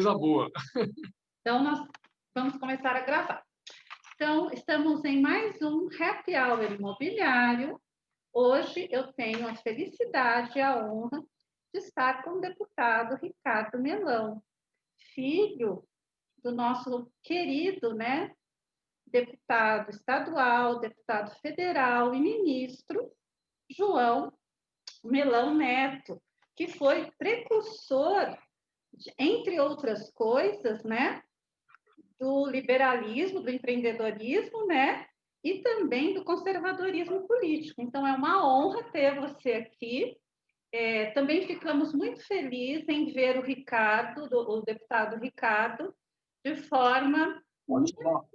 coisa boa. Então, nós vamos começar a gravar. Então, estamos em mais um Happy Hour Imobiliário. Hoje eu tenho a felicidade e a honra de estar com o deputado Ricardo Melão, filho do nosso querido, deputado estadual, deputado federal e ministro João Melão Neto, que foi precursor, entre outras coisas, do liberalismo, do empreendedorismo, e também do conservadorismo político. Então, é uma honra ter você aqui. Também ficamos muito felizes em ver o Ricardo, o deputado Ricardo, de forma...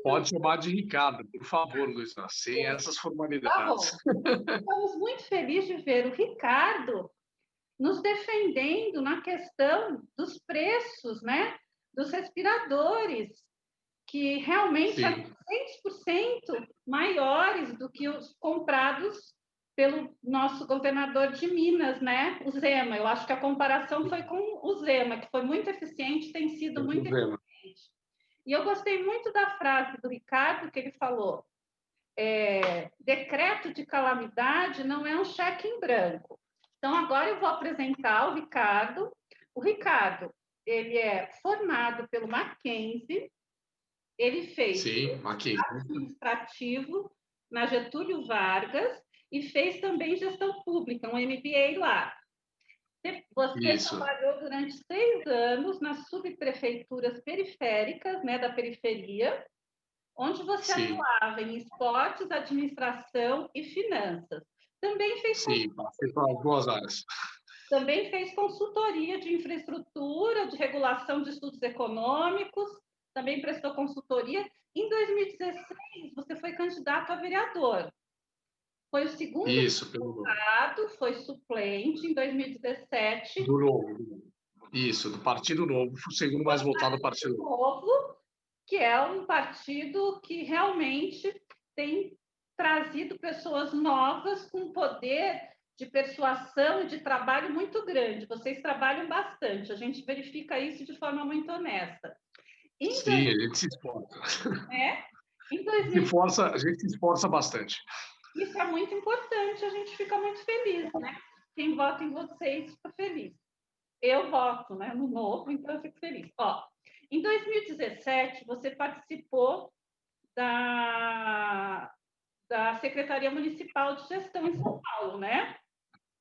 Pode chamar de Ricardo, por favor, Luísa, sem essas Tá formalidades. bom. Estamos muito felizes de ver o Ricardo nos defendendo na questão dos preços, dos respiradores, que realmente Sim. eram 6% maiores do que os comprados pelo nosso governador de Minas, o Zema. Eu acho que a comparação foi com o Zema, que foi muito eficiente, tem sido muito eficiente. E eu gostei muito da frase do Ricardo, que ele falou: decreto de calamidade não é um cheque em branco. Então, agora eu vou apresentar o Ricardo. O Ricardo, ele é formado pelo Mackenzie, ele fez administrativo na Getúlio Vargas e fez também gestão pública, um MBA lá. Você trabalhou durante 6 anos nas subprefeituras periféricas, da periferia, onde você atuava em esportes, administração e finanças. Também fez passei pelas duas áreas. Também fez consultoria de infraestrutura, de regulação de estudos econômicos, também prestou consultoria. Em 2016, você foi candidato a vereador. Foi o segundo deputado, foi suplente em 2017. Do Novo. Isso, do Partido Novo, foi o segundo mais votado do Partido Novo, que é um partido que realmente tem trazido pessoas novas com poder de persuasão e de trabalho muito grande. Vocês trabalham bastante, a gente verifica isso de forma muito honesta. Sim, a gente se esforça. A gente se esforça bastante. Isso é muito importante, a gente fica muito feliz, Quem vota em vocês fica feliz. Eu voto, no Novo, então eu fico feliz. Em 2017, você participou da Secretaria Municipal de Gestão em São Paulo,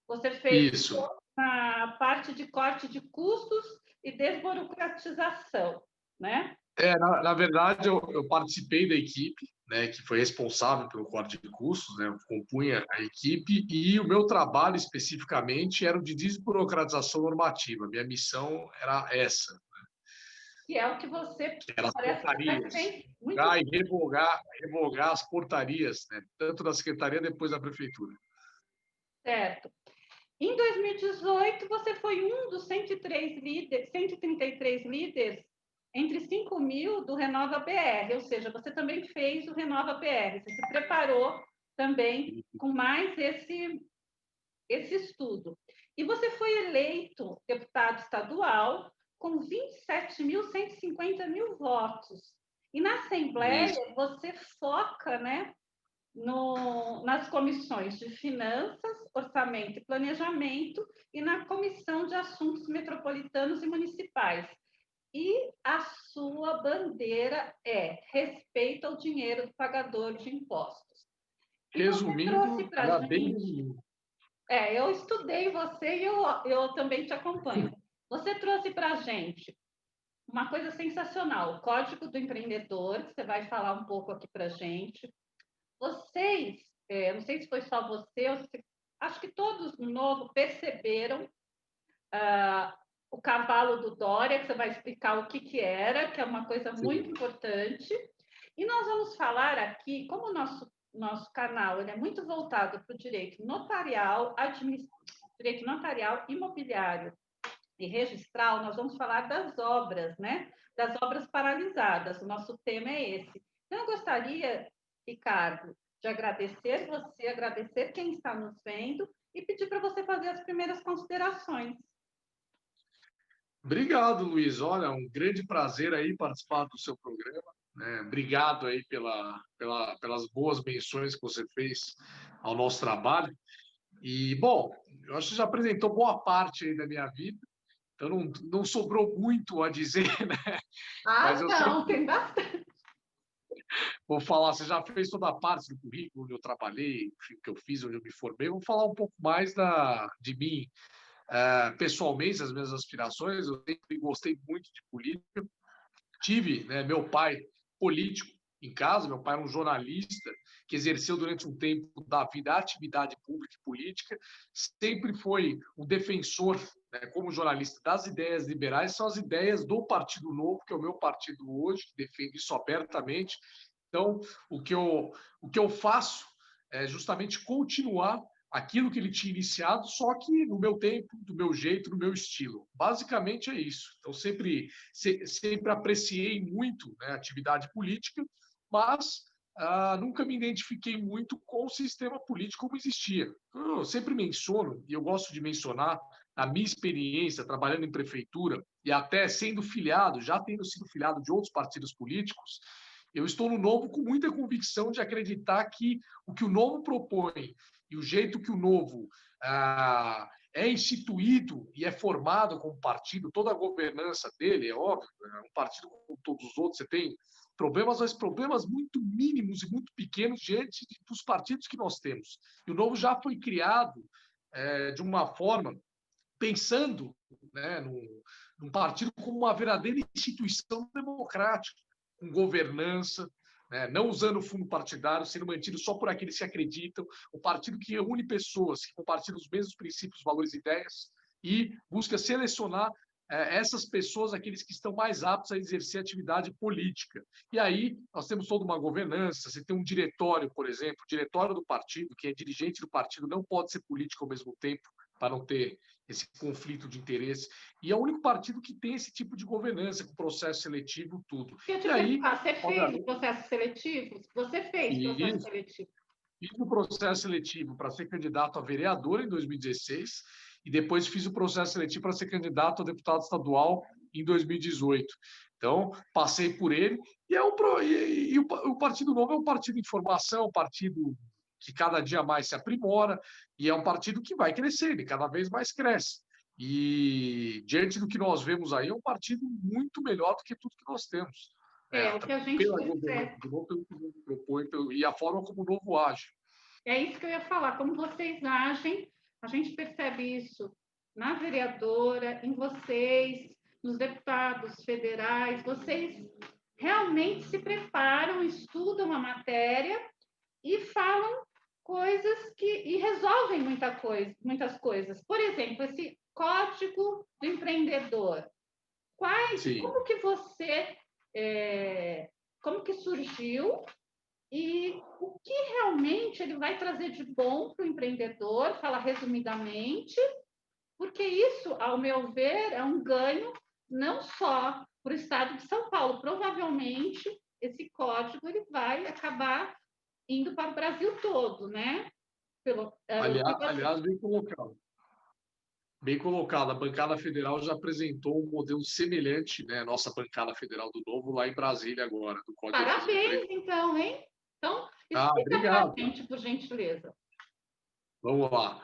Você fez na parte de corte de custos e desburocratização, Na verdade, eu participei da equipe, que foi responsável pelo corte de custos, eu compunha a equipe, e o meu trabalho especificamente era o de desburocratização normativa. Minha missão era essa. Que é o que você... Era as portarias. E revogar as portarias, tanto da Secretaria depois da Prefeitura. Certo. Em 2018, você foi um dos 133 líderes entre 5.000 do Renova BR, ou seja, você também fez o Renova BR, você se preparou também com mais esse estudo. E você foi eleito deputado estadual com 27.150 votos. E na Assembleia, você foca, nas comissões de Finanças, Orçamento e Planejamento e na Comissão de Assuntos Metropolitanos e Municipais. E a sua bandeira é respeito ao dinheiro do pagador de impostos. Resumindo, era bem... Eu estudei você e eu também te acompanho. Você trouxe para a gente uma coisa sensacional, o Código do Empreendedor, que você vai falar um pouco aqui para a gente. Vocês, não sei se foi só você, acho que todos no Novo perceberam o cavalo do Dória, que você vai explicar o que era, que é uma coisa muito importante. E nós vamos falar aqui, como o nosso canal ele é muito voltado para o direito notarial, direito notarial, imobiliário e registral, nós vamos falar das obras, das obras paralisadas. O nosso tema é esse. Então, eu gostaria, Ricardo, de agradecer você, agradecer quem está nos vendo e pedir para você fazer as primeiras considerações. Obrigado, Luiz. Olha, um grande prazer aí participar do seu programa. Né? Obrigado aí pelas boas menções que você fez ao nosso trabalho. E, bom, eu acho que já apresentou boa parte aí da minha vida, então não sobrou muito a dizer, né? Mas Ah, eu não, sempre tem bastante. vou falar, você já fez toda a parte do currículo onde eu trabalhei, o que eu fiz, onde eu me formei. Vou falar um pouco mais de mim, pessoalmente, as minhas aspirações. Eu sempre gostei muito de política. Tive, né, meu pai político em casa, meu pai era um jornalista que exerceu durante um tempo da vida a atividade pública e política, sempre foi um defensor, né, como jornalista, das ideias liberais, são as ideias do Partido Novo, que é o meu partido hoje, que defende isso abertamente. Então, o que eu faço é justamente continuar aquilo que ele tinha iniciado, só que no meu tempo, do meu jeito, no meu estilo. Basicamente é isso. Então, sempre apreciei muito, né, a atividade política, mas nunca me identifiquei muito com o sistema político como existia. Eu sempre menciono, e eu gosto de mencionar, a minha experiência trabalhando em prefeitura e até sendo filiado, já tendo sido filiado de outros partidos políticos, eu estou no Novo com muita convicção de acreditar que o que o Novo propõe e o jeito que o Novo é instituído e é formado como partido, toda a governança dele, é óbvio, é um partido como todos os outros, você tem problemas, mas problemas muito mínimos e muito pequenos diante dos partidos que nós temos. E o Novo já foi criado de uma forma pensando, né, num partido como uma verdadeira instituição democrática, com governança, né, não usando o fundo partidário, sendo mantido só por aqueles que acreditam, um partido que reúne pessoas que compartilham os mesmos princípios, valores e ideias e busca selecionar essas pessoas, aqueles que estão mais aptos a exercer atividade política. E aí nós temos toda uma governança, você tem um diretório, por exemplo, o diretório do partido, que é dirigente do partido, não pode ser político ao mesmo tempo, para não ter esse conflito de interesse. E é o único partido que tem esse tipo de governança, com processo seletivo, tudo. Deixa eu E te aí, perguntar, você fez o obviamente, processo seletivo? Você fez processo fiz, seletivo? fiz o processo seletivo para ser candidato a vereador em 2016 e depois fiz o processo seletivo para ser candidato a deputado estadual em 2018. Então, passei por ele e, o Partido Novo é um partido em formação, um partido que cada dia mais se aprimora e é um partido que vai crescer, ele cada vez mais cresce. E diante do que nós vemos aí, é um partido muito melhor do que tudo que nós temos. É, o que a gente Pela governança percebe. do Novo, pelo que o Novo propõe e a forma como o Novo age. É isso que eu ia falar. Como vocês agem, a gente percebe isso na vereadora, em vocês, nos deputados federais. Vocês realmente se preparam, estudam a matéria e falam coisas e resolvem muitas coisas. Por exemplo, esse código do empreendedor. Sim. Como que você, como que surgiu e o que realmente ele vai trazer de bom para o empreendedor, fala resumidamente, porque isso, ao meu ver, é um ganho não só para o estado de São Paulo, provavelmente esse código ele vai acabar indo para o Brasil todo, né? Aliás, bem colocado. Bem colocado. A bancada federal já apresentou um modelo semelhante, né? Nossa bancada federal do Novo, lá em Brasília agora, do Código de Defesa do Parabéns, Emprego. então, hein? Então, Ah, explica para a obrigado. gente, por gentileza. Vamos lá.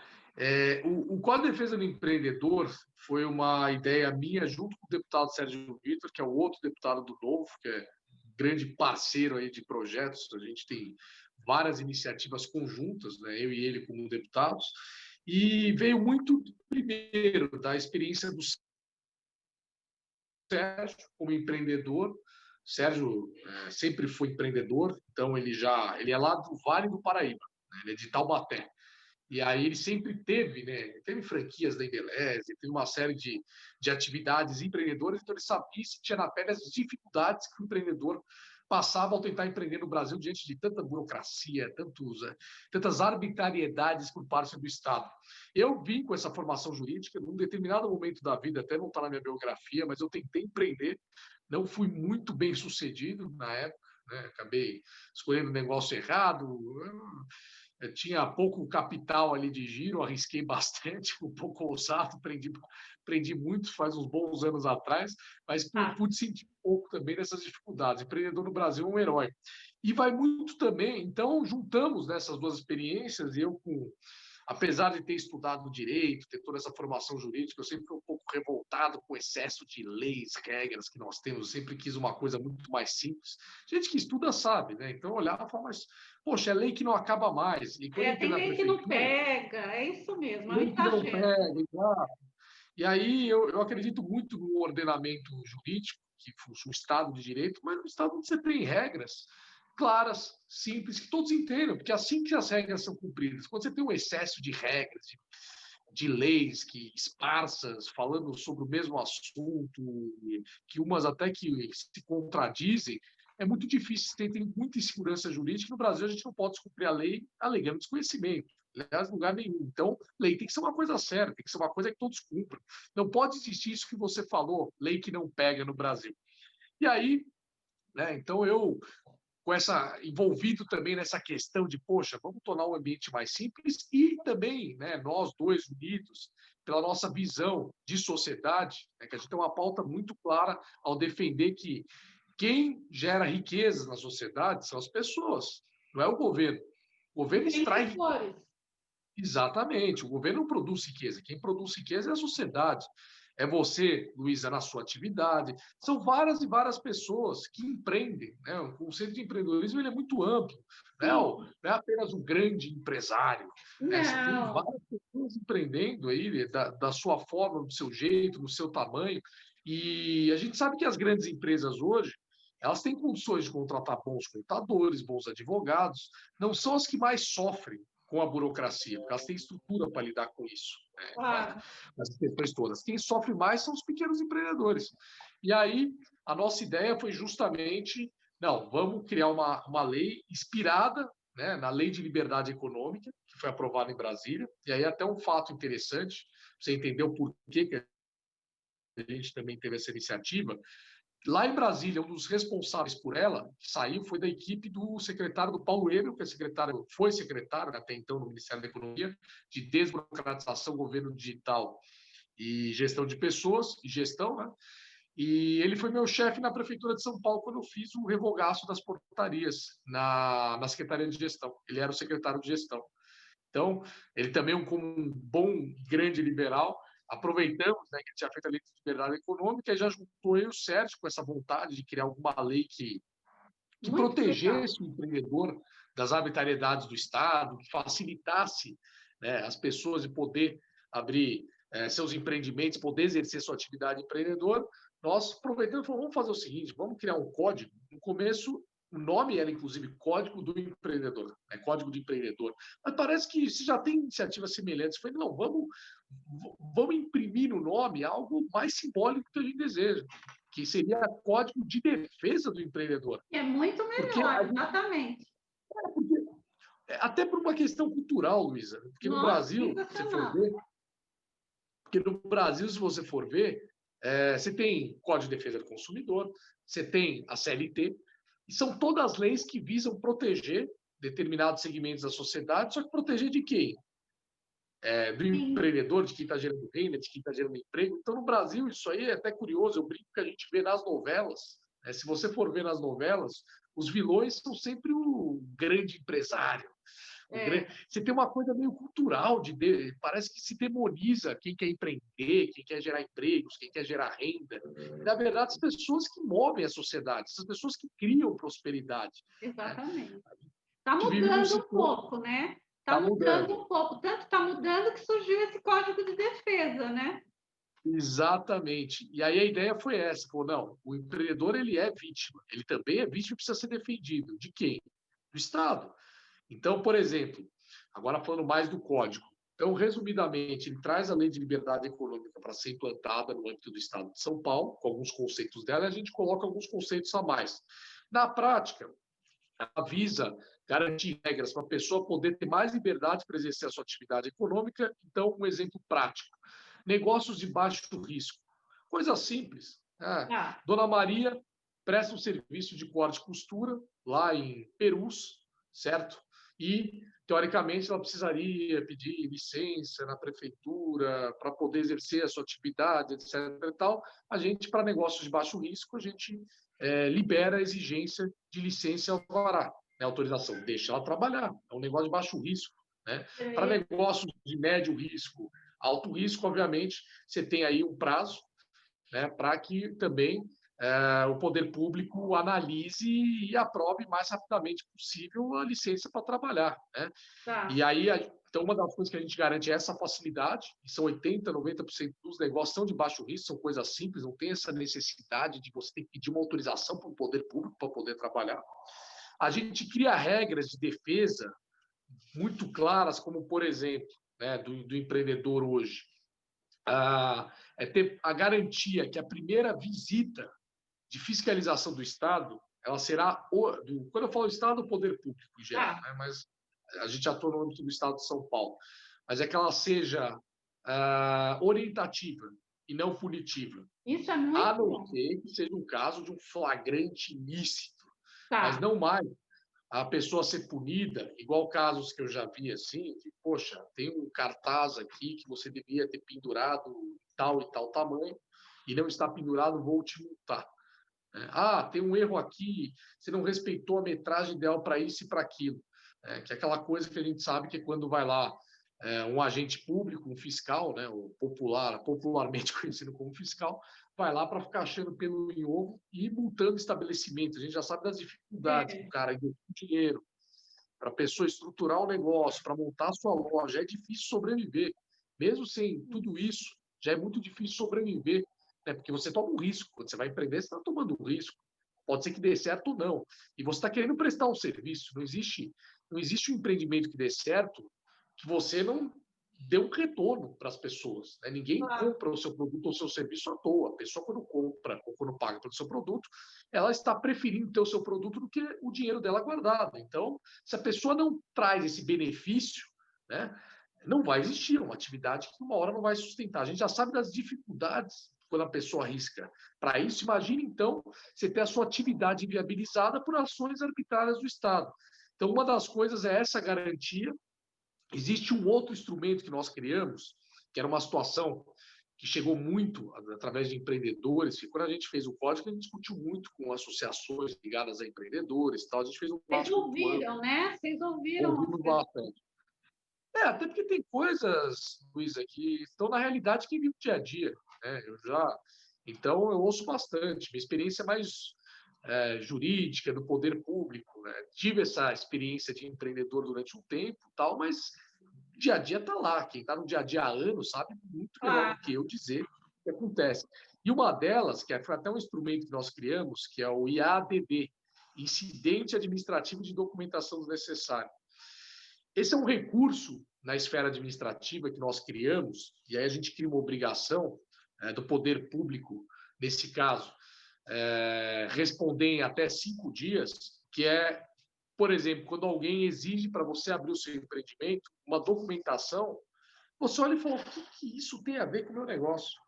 O Código de Defesa do Empreendedor foi uma ideia minha, junto com o deputado Sérgio Vitor, que é o outro deputado do Novo, que é um grande parceiro aí de projetos. A gente tem várias iniciativas conjuntas, né, eu e ele como deputados, e veio muito, primeiro, da experiência do Sérgio como empreendedor. Sérgio sempre foi empreendedor, então ele é lá do Vale do Paraíba, né, ele é de Taubaté. E aí ele sempre teve, né? Teve franquias da Embeleze, teve uma série de atividades empreendedoras, então ele sabia se tinha na pele as dificuldades que o empreendedor passava ao tentar empreender no Brasil diante de tanta burocracia, tantas arbitrariedades por parte do Estado. Eu vim com essa formação jurídica, num determinado momento da vida, até não está na minha biografia, mas eu tentei empreender, não fui muito bem sucedido na época, né? Acabei escolhendo o negócio errado, Eu tinha pouco capital ali de giro, arrisquei bastante, um pouco ousado, aprendi muito faz uns bons anos atrás, mas Ah, pude sentir um pouco também dessas dificuldades. Empreendedor no Brasil é um herói. E vai muito também, então juntamos nessas duas experiências, e eu com apesar de ter estudado direito, ter toda essa formação jurídica, eu sempre fui um pouco revoltado com o excesso de leis, regras que nós temos. Eu sempre quis uma coisa muito mais simples. Gente que estuda sabe, né? Então eu olhava e falava, mas, poxa, é lei que não acaba mais. E quando eu entrei tem na lei que não prefeitura, pega, é isso mesmo, é um lei que não exagero. pega, exato. E aí eu acredito muito no ordenamento jurídico, que o Estado de Direito, mas no Estado onde você tem regras claras, simples, que todos entendam, porque assim que as regras são cumpridas. Quando você tem um excesso de regras, de leis que esparsas, falando sobre o mesmo assunto, que umas até que se contradizem, é muito difícil, tem muita insegurança jurídica. No Brasil, a gente não pode descumprir a lei alegando desconhecimento. Aliás, em lugar nenhum. Então, lei tem que ser uma coisa séria, tem que ser uma coisa que todos cumpram. Não pode existir isso que você falou, lei que não pega no Brasil. E aí, né, então eu com essa envolvido também nessa questão de, poxa, vamos tornar o ambiente mais simples e também, né, nós dois unidos pela nossa visão de sociedade, né, que a gente tem uma pauta muito clara ao defender que quem gera riquezas na sociedade são as pessoas, não é o governo. O governo extrai riqueza. Empreendedores. Exatamente. O governo não produz riqueza. Quem produz riqueza é a sociedade. É você, Luísa, na sua atividade. São várias e várias pessoas que empreendem. Né? O conceito de empreendedorismo ele é muito amplo. Não é apenas um grande empresário. Né? Você tem Não, várias pessoas empreendendo aí da sua forma, do seu jeito, do seu tamanho. E a gente sabe que as grandes empresas hoje elas têm condições de contratar bons contadores, bons advogados, não são as que mais sofrem com a burocracia, porque elas têm estrutura para lidar com isso, né, claro. com as questões todas. Quem sofre mais são os pequenos empreendedores. E aí, a nossa ideia foi justamente, não, vamos criar uma lei inspirada, né, na Lei de Liberdade Econômica, que foi aprovada em Brasília, e aí até um fato interessante, você entendeu por que a gente também teve essa iniciativa. Lá em Brasília, um dos responsáveis por ela, que saiu, foi da equipe do secretário do Paulo Emel, que foi secretário até então no Ministério da Economia, de desburocratização, governo digital e gestão de pessoas, e gestão, né? E ele foi meu chefe na Prefeitura de São Paulo quando eu fiz o revogaço das portarias na Secretaria de Gestão. Ele era o secretário de gestão. Então, ele também, como um bom grande liberal, aproveitamos, né, que ele tinha feito a lei de liberdade econômica e já juntou eu e o Sérgio com essa vontade de criar alguma lei que Muito legal. protegesse o empreendedor das arbitrariedades do Estado, que facilitasse, né, as pessoas de poder abrir seus empreendimentos, poder exercer sua atividade empreendedora. Nós aproveitamos e falamos, vamos fazer o seguinte, vamos criar um código. No começo, o nome era, inclusive, Código do Empreendedor, né? Código de Empreendedor. Mas parece que se já tem iniciativas semelhantes, foi, não, vamos imprimir no nome algo mais simbólico que a gente deseja, que seria Código de Defesa do Empreendedor. E é muito Porque, melhor, exatamente. porque até por uma questão cultural, Luísa, porque no Nossa, Brasil, se você for sensacional. ver, porque no Brasil, se você for ver, você tem Código de Defesa do Consumidor, você tem a CLT, e são todas leis que visam proteger determinados segmentos da sociedade, só que proteger de quem? Do Sim, empreendedor, de quem está gerando renda, de quem está gerando emprego. Então, no Brasil, isso aí é até curioso, eu brinco que a gente vê nas novelas, né? Se você for ver nas novelas, os vilões são sempre o grande empresário. é, Você tem uma coisa meio cultural, parece que se demoniza quem quer empreender, quem quer gerar empregos, quem quer gerar renda. E, na verdade, as pessoas que movem a sociedade, essas pessoas que criam prosperidade. Né? exatamente. A Está gente vive num mudando um ciclo, pouco, né? Está está mudando mudando. um pouco. Tanto está mudando que surgiu esse código de defesa, né? Exatamente. E aí a ideia foi essa, falou, não, o empreendedor ele é vítima, ele também é vítima e precisa ser defendido. De quem? Do Estado. Então, por exemplo, agora falando mais do código. Então, resumidamente, ele traz a Lei de Liberdade Econômica para ser implantada no âmbito do Estado de São Paulo, com alguns conceitos dela, e a gente coloca alguns conceitos a mais. Na prática, ela visa garantir regras para a pessoa poder ter mais liberdade para exercer a sua atividade econômica. Então, um exemplo prático: negócios de baixo risco. Coisa simples. Né? Ah, Dona Maria presta um serviço de corte e costura lá em Perus, certo? e, teoricamente, ela precisaria pedir licença na prefeitura para poder exercer a sua atividade, etc. E tal. A gente, para negócios de baixo risco, a gente libera a exigência de licença e alvará, né, autorização. Deixa ela trabalhar, é um negócio de baixo risco. Né? Para negócios de médio risco, alto risco, obviamente, você tem aí um prazo, né, para que também o poder público analise e aprove mais rapidamente possível a licença para trabalhar. Né? Tá. E aí, então, uma das coisas que a gente garante é essa facilidade, e são 80%, 90% dos negócios são de baixo risco, são coisas simples, não tem essa necessidade de você ter que pedir uma autorização para o poder público para poder trabalhar. A gente cria regras de defesa muito claras, como, por exemplo, né, do empreendedor hoje, é ter a garantia que a primeira visita de fiscalização do Estado, ela será, quando eu falo Estado, o poder público em geral, né, mas a gente atua no âmbito do Estado de São Paulo, mas é que ela seja orientativa e não punitiva. Isso é muito a não bom. ser que seja um caso de um flagrante ilícito, Tá. mas não mais a pessoa ser punida, igual casos que eu já vi assim, de, poxa, tem um cartaz aqui que você devia ter pendurado tal e tal tamanho, e não está pendurado, vou te multar. Tem um erro aqui, você não respeitou a metragem ideal para isso e para aquilo. Que é aquela coisa que a gente sabe que quando vai lá um agente público, um fiscal, né, o popularmente conhecido como fiscal, vai lá para ficar achando pelo em ovo e multando estabelecimentos. A gente já sabe das dificuldades do cara investir dinheiro para a pessoa estruturar o negócio, para montar a sua loja. É difícil sobreviver. Mesmo sem tudo isso, já é muito difícil sobreviver, né? Porque você toma um risco. Quando você vai empreender, você está tomando um risco. Pode ser que dê certo ou não. E você está querendo prestar um serviço. Não existe um empreendimento que dê certo que você não dê um retorno para as pessoas. Né? Ninguém compra o seu produto ou o seu serviço à toa. A pessoa, quando compra ou quando paga pelo seu produto, ela está preferindo ter o seu produto do que o dinheiro dela guardado. Então, se a pessoa não traz esse benefício, né, não vai existir uma atividade que uma hora não vai sustentar. A gente já sabe das dificuldades quando a pessoa arrisca para isso. Imagine, então, você ter a sua atividade viabilizada por ações arbitrárias do Estado. Então, uma das coisas é essa garantia. Existe um outro instrumento que nós criamos, que era uma situação que chegou muito através de empreendedores, que quando a gente fez o código, a gente discutiu muito com associações ligadas a empreendedores e tal. A gente fez um Vocês ouviram, né? Vocês ouviram. Ouvimos bastante. Até porque tem coisas, Luísa, que estão na realidade que vive o dia a dia. Né? Então, eu ouço bastante. Minha experiência é mais jurídica, do poder público. Né? Tive essa experiência de empreendedor durante um tempo, tal, mas o dia a dia está lá. Quem está no dia a dia há anos sabe muito melhor do que eu dizer o que acontece. E uma delas, que foi até um instrumento que nós criamos, que é o IADD, Incidente Administrativo de Documentação Desnecessária. Esse é um recurso na esfera administrativa que nós criamos, e aí a gente cria uma obrigação do poder público, nesse caso, responder em até 5 dias, que é, por exemplo, quando alguém exige para você abrir o seu empreendimento uma documentação, você olha e fala, o que isso tem a ver com o meu negócio?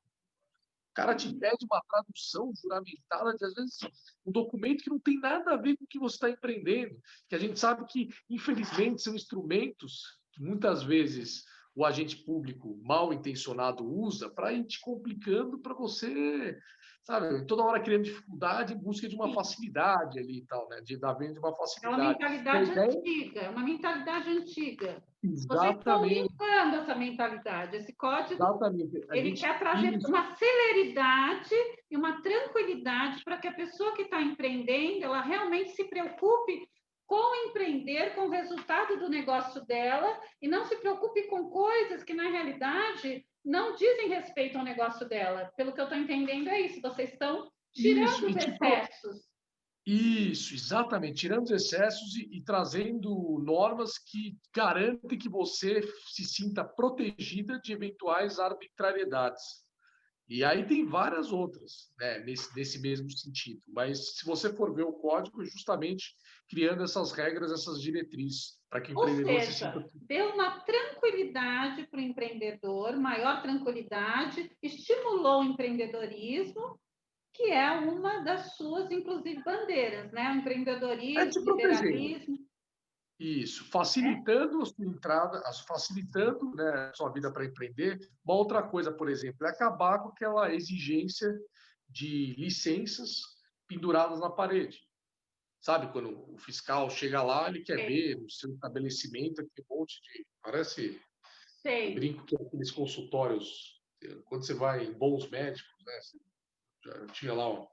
O cara te pede uma tradução juramentada de, às vezes, um documento que não tem nada a ver com o que você está empreendendo, que a gente sabe que, infelizmente, são instrumentos que, muitas vezes, o agente público mal intencionado usa para ir te complicando para você, sabe, toda hora criando dificuldade em busca de uma facilidade ali e tal, né? Da venda de uma facilidade. É uma mentalidade antiga, uma mentalidade antiga. Exatamente. Vocês estão limpando essa mentalidade. Esse código, ele quer trazer uma celeridade e uma tranquilidade para que a pessoa que está empreendendo, ela realmente se preocupe com empreender, com o resultado do negócio dela e não se preocupe com coisas que, na realidade, não dizem respeito ao negócio dela. Pelo que eu estou entendendo, é isso. Vocês estão tirando os excessos. Isso, exatamente. Tirando os excessos e trazendo normas que garantem que você se sinta protegida de eventuais arbitrariedades. E aí tem várias outras, né, nesse mesmo sentido. Mas se você for ver o código, é justamente criando essas regras, essas diretrizes, para que o empreendedor se sinta... deu uma tranquilidade para o empreendedor, maior tranquilidade, estimulou o empreendedorismo, que é uma das suas, inclusive, bandeiras, né? O empreendedorismo, te proteger. liberalismo. Isso, facilitando a sua entrada, facilitando, né, a sua vida para empreender. Uma outra coisa, por exemplo, é acabar com aquela exigência de licenças penduradas na parede. Sabe, quando o fiscal chega lá, ele quer Sei, ver no seu estabelecimento aquele monte de. Parece. Eu sei. brinco que é aqueles consultórios, quando você vai em bons médicos, né? Já tinha lá um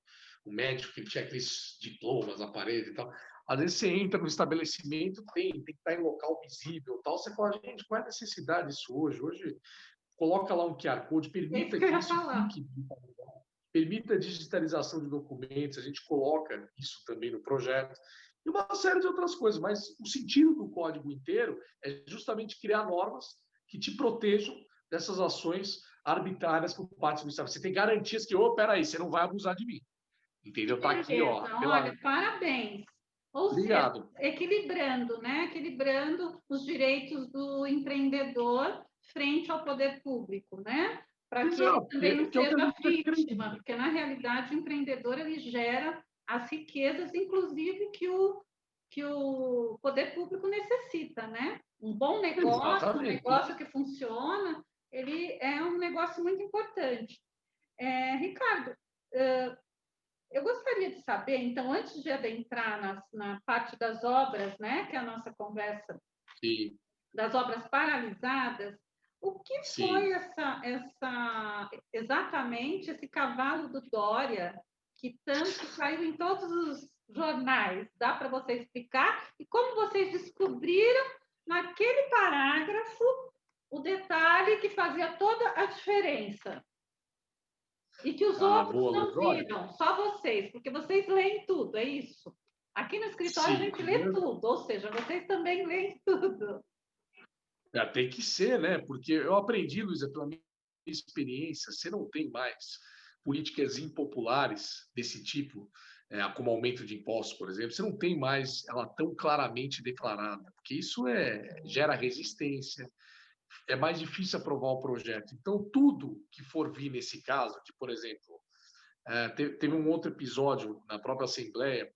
médico que tinha aqueles diplomas na parede e tal. Às vezes você entra no estabelecimento, tem que estar em local visível e tal. Você fala, gente, qual é a necessidade disso hoje? Hoje, coloca lá um QR Code, É isso permita que eu que ia isso falar. fique, permita a digitalização de documentos, a gente coloca isso também no projeto, e uma série de outras coisas, mas o sentido do código inteiro é justamente criar normas que te protejam dessas ações arbitrárias por parte do Estado. Você tem garantias que, ô, peraí, você não vai abusar de mim. Que Entendeu? Tá aqui, ó. beleza, olha, parabéns. Ou seja, Obrigado. equilibrando, né? Equilibrando os direitos do empreendedor frente ao poder público, né? Para que ele Exato, também não que é o que a seja gente vítima, acredita. porque na realidade o empreendedor ele gera as riquezas, inclusive que o poder público necessita, né? Um Exatamente. negócio que funciona, ele é um negócio muito importante. Ricardo, eu gostaria de saber, então, antes de adentrar na parte das obras, né, que é a nossa conversa, Sim, das obras paralisadas, o que foi sim. exatamente esse cavalo do Dória, que tanto saiu em todos os jornais? Dá para você explicar? E como vocês descobriram naquele parágrafo o detalhe que fazia toda a diferença? E que os Ah, outros boa, Luiz. não Olha, viram, só vocês, porque vocês leem tudo, é isso. Aqui no escritório a sim, gente lê tudo, ou seja, vocês também leem tudo. tem que ser, né? Porque eu aprendi, Luísa, pela minha experiência, você não tem mais políticas impopulares desse tipo, como aumento de impostos, por exemplo, você não tem mais ela tão claramente declarada, porque isso gera resistência, é mais difícil aprovar o projeto. Então, tudo que for vir nesse caso, que, por exemplo, teve um outro episódio na própria Assembleia,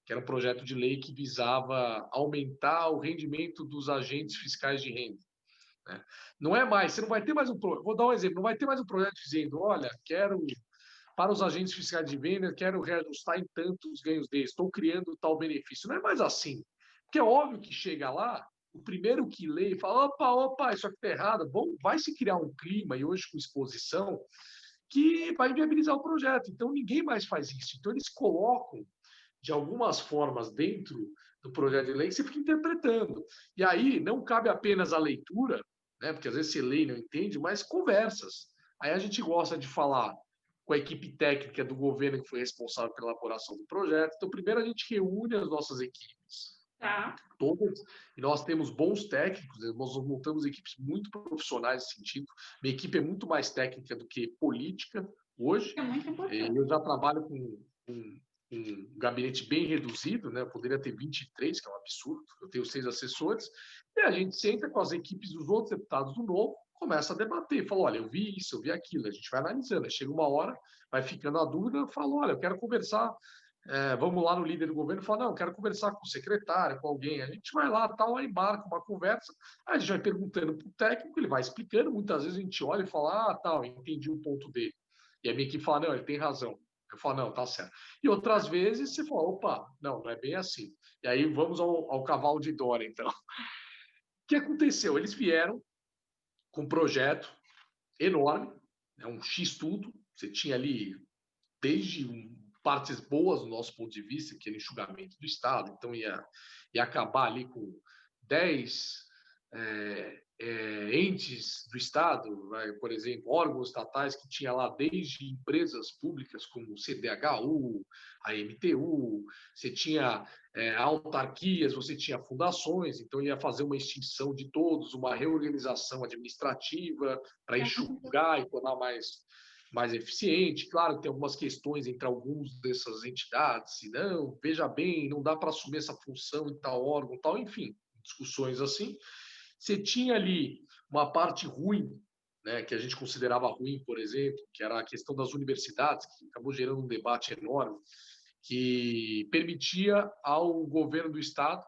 que era um projeto de lei que visava aumentar o rendimento dos agentes fiscais de renda. Né? Não é mais, você não vai ter mais vou dar um exemplo, não vai ter mais um projeto dizendo, olha, quero, para os agentes fiscais de venda, quero reajustar em tantos ganhos deles, estou criando tal benefício. Não é mais assim. Porque é óbvio que chega lá, o primeiro que lê e fala, opa, isso aqui está errado. Bom, vai se criar um clima, e hoje com exposição, que vai viabilizar o projeto. Então, ninguém mais faz isso. Então, eles colocam, de algumas formas, dentro do projeto de lei, que você fica interpretando. E aí, não cabe apenas a leitura, né, porque às vezes você lê e não entende, mas conversas. Aí a gente gosta de falar com a equipe técnica do governo que foi responsável pela elaboração do projeto. Então, primeiro a gente reúne as nossas equipes, Tá? todas, e nós temos bons técnicos, né? Nós montamos equipes muito profissionais nesse sentido. Minha equipe é muito mais técnica do que política hoje. É muito importante. Eu já trabalho com um gabinete bem reduzido, né? Eu poderia ter 23, que é um absurdo. Eu tenho 6 assessores, e a gente senta com as equipes dos outros deputados do Novo, começa a debater, fala, olha, eu vi isso, eu vi aquilo, a gente vai analisando. Aí chega uma hora, vai ficando a dúvida, eu falo, olha, eu quero conversar, vamos lá no líder do governo e fala, não, eu quero conversar com o secretário, com alguém. A gente vai lá, tal, aí marca uma conversa, aí a gente vai perguntando para o técnico, ele vai explicando, muitas vezes a gente olha e fala, tal, entendi o ponto dele. E a minha equipe fala, não, ele tem razão. Eu falo, não, tá certo. E outras vezes você fala, opa, não é bem assim. E aí vamos ao cavalo de Dora, então. O que aconteceu? Eles vieram com um projeto enorme, né, um X-tudo, você tinha ali desde partes boas do nosso ponto de vista, que era enxugamento do Estado, então ia acabar ali com 10 entes do Estado, por exemplo, órgãos estatais que tinha lá desde empresas públicas como o CDHU, a MTU, você tinha autarquias, você tinha fundações, então ia fazer uma extinção de todos, uma reorganização administrativa para É muito enxugar e tornar mais eficiente. Claro, tem algumas questões entre alguns dessas entidades, se não, veja bem, não dá para assumir essa função em tal órgão, tal, enfim, discussões assim. Você tinha ali uma parte ruim, né, que a gente considerava ruim, por exemplo, que era a questão das universidades, que acabou gerando um debate enorme, que permitia ao governo do Estado,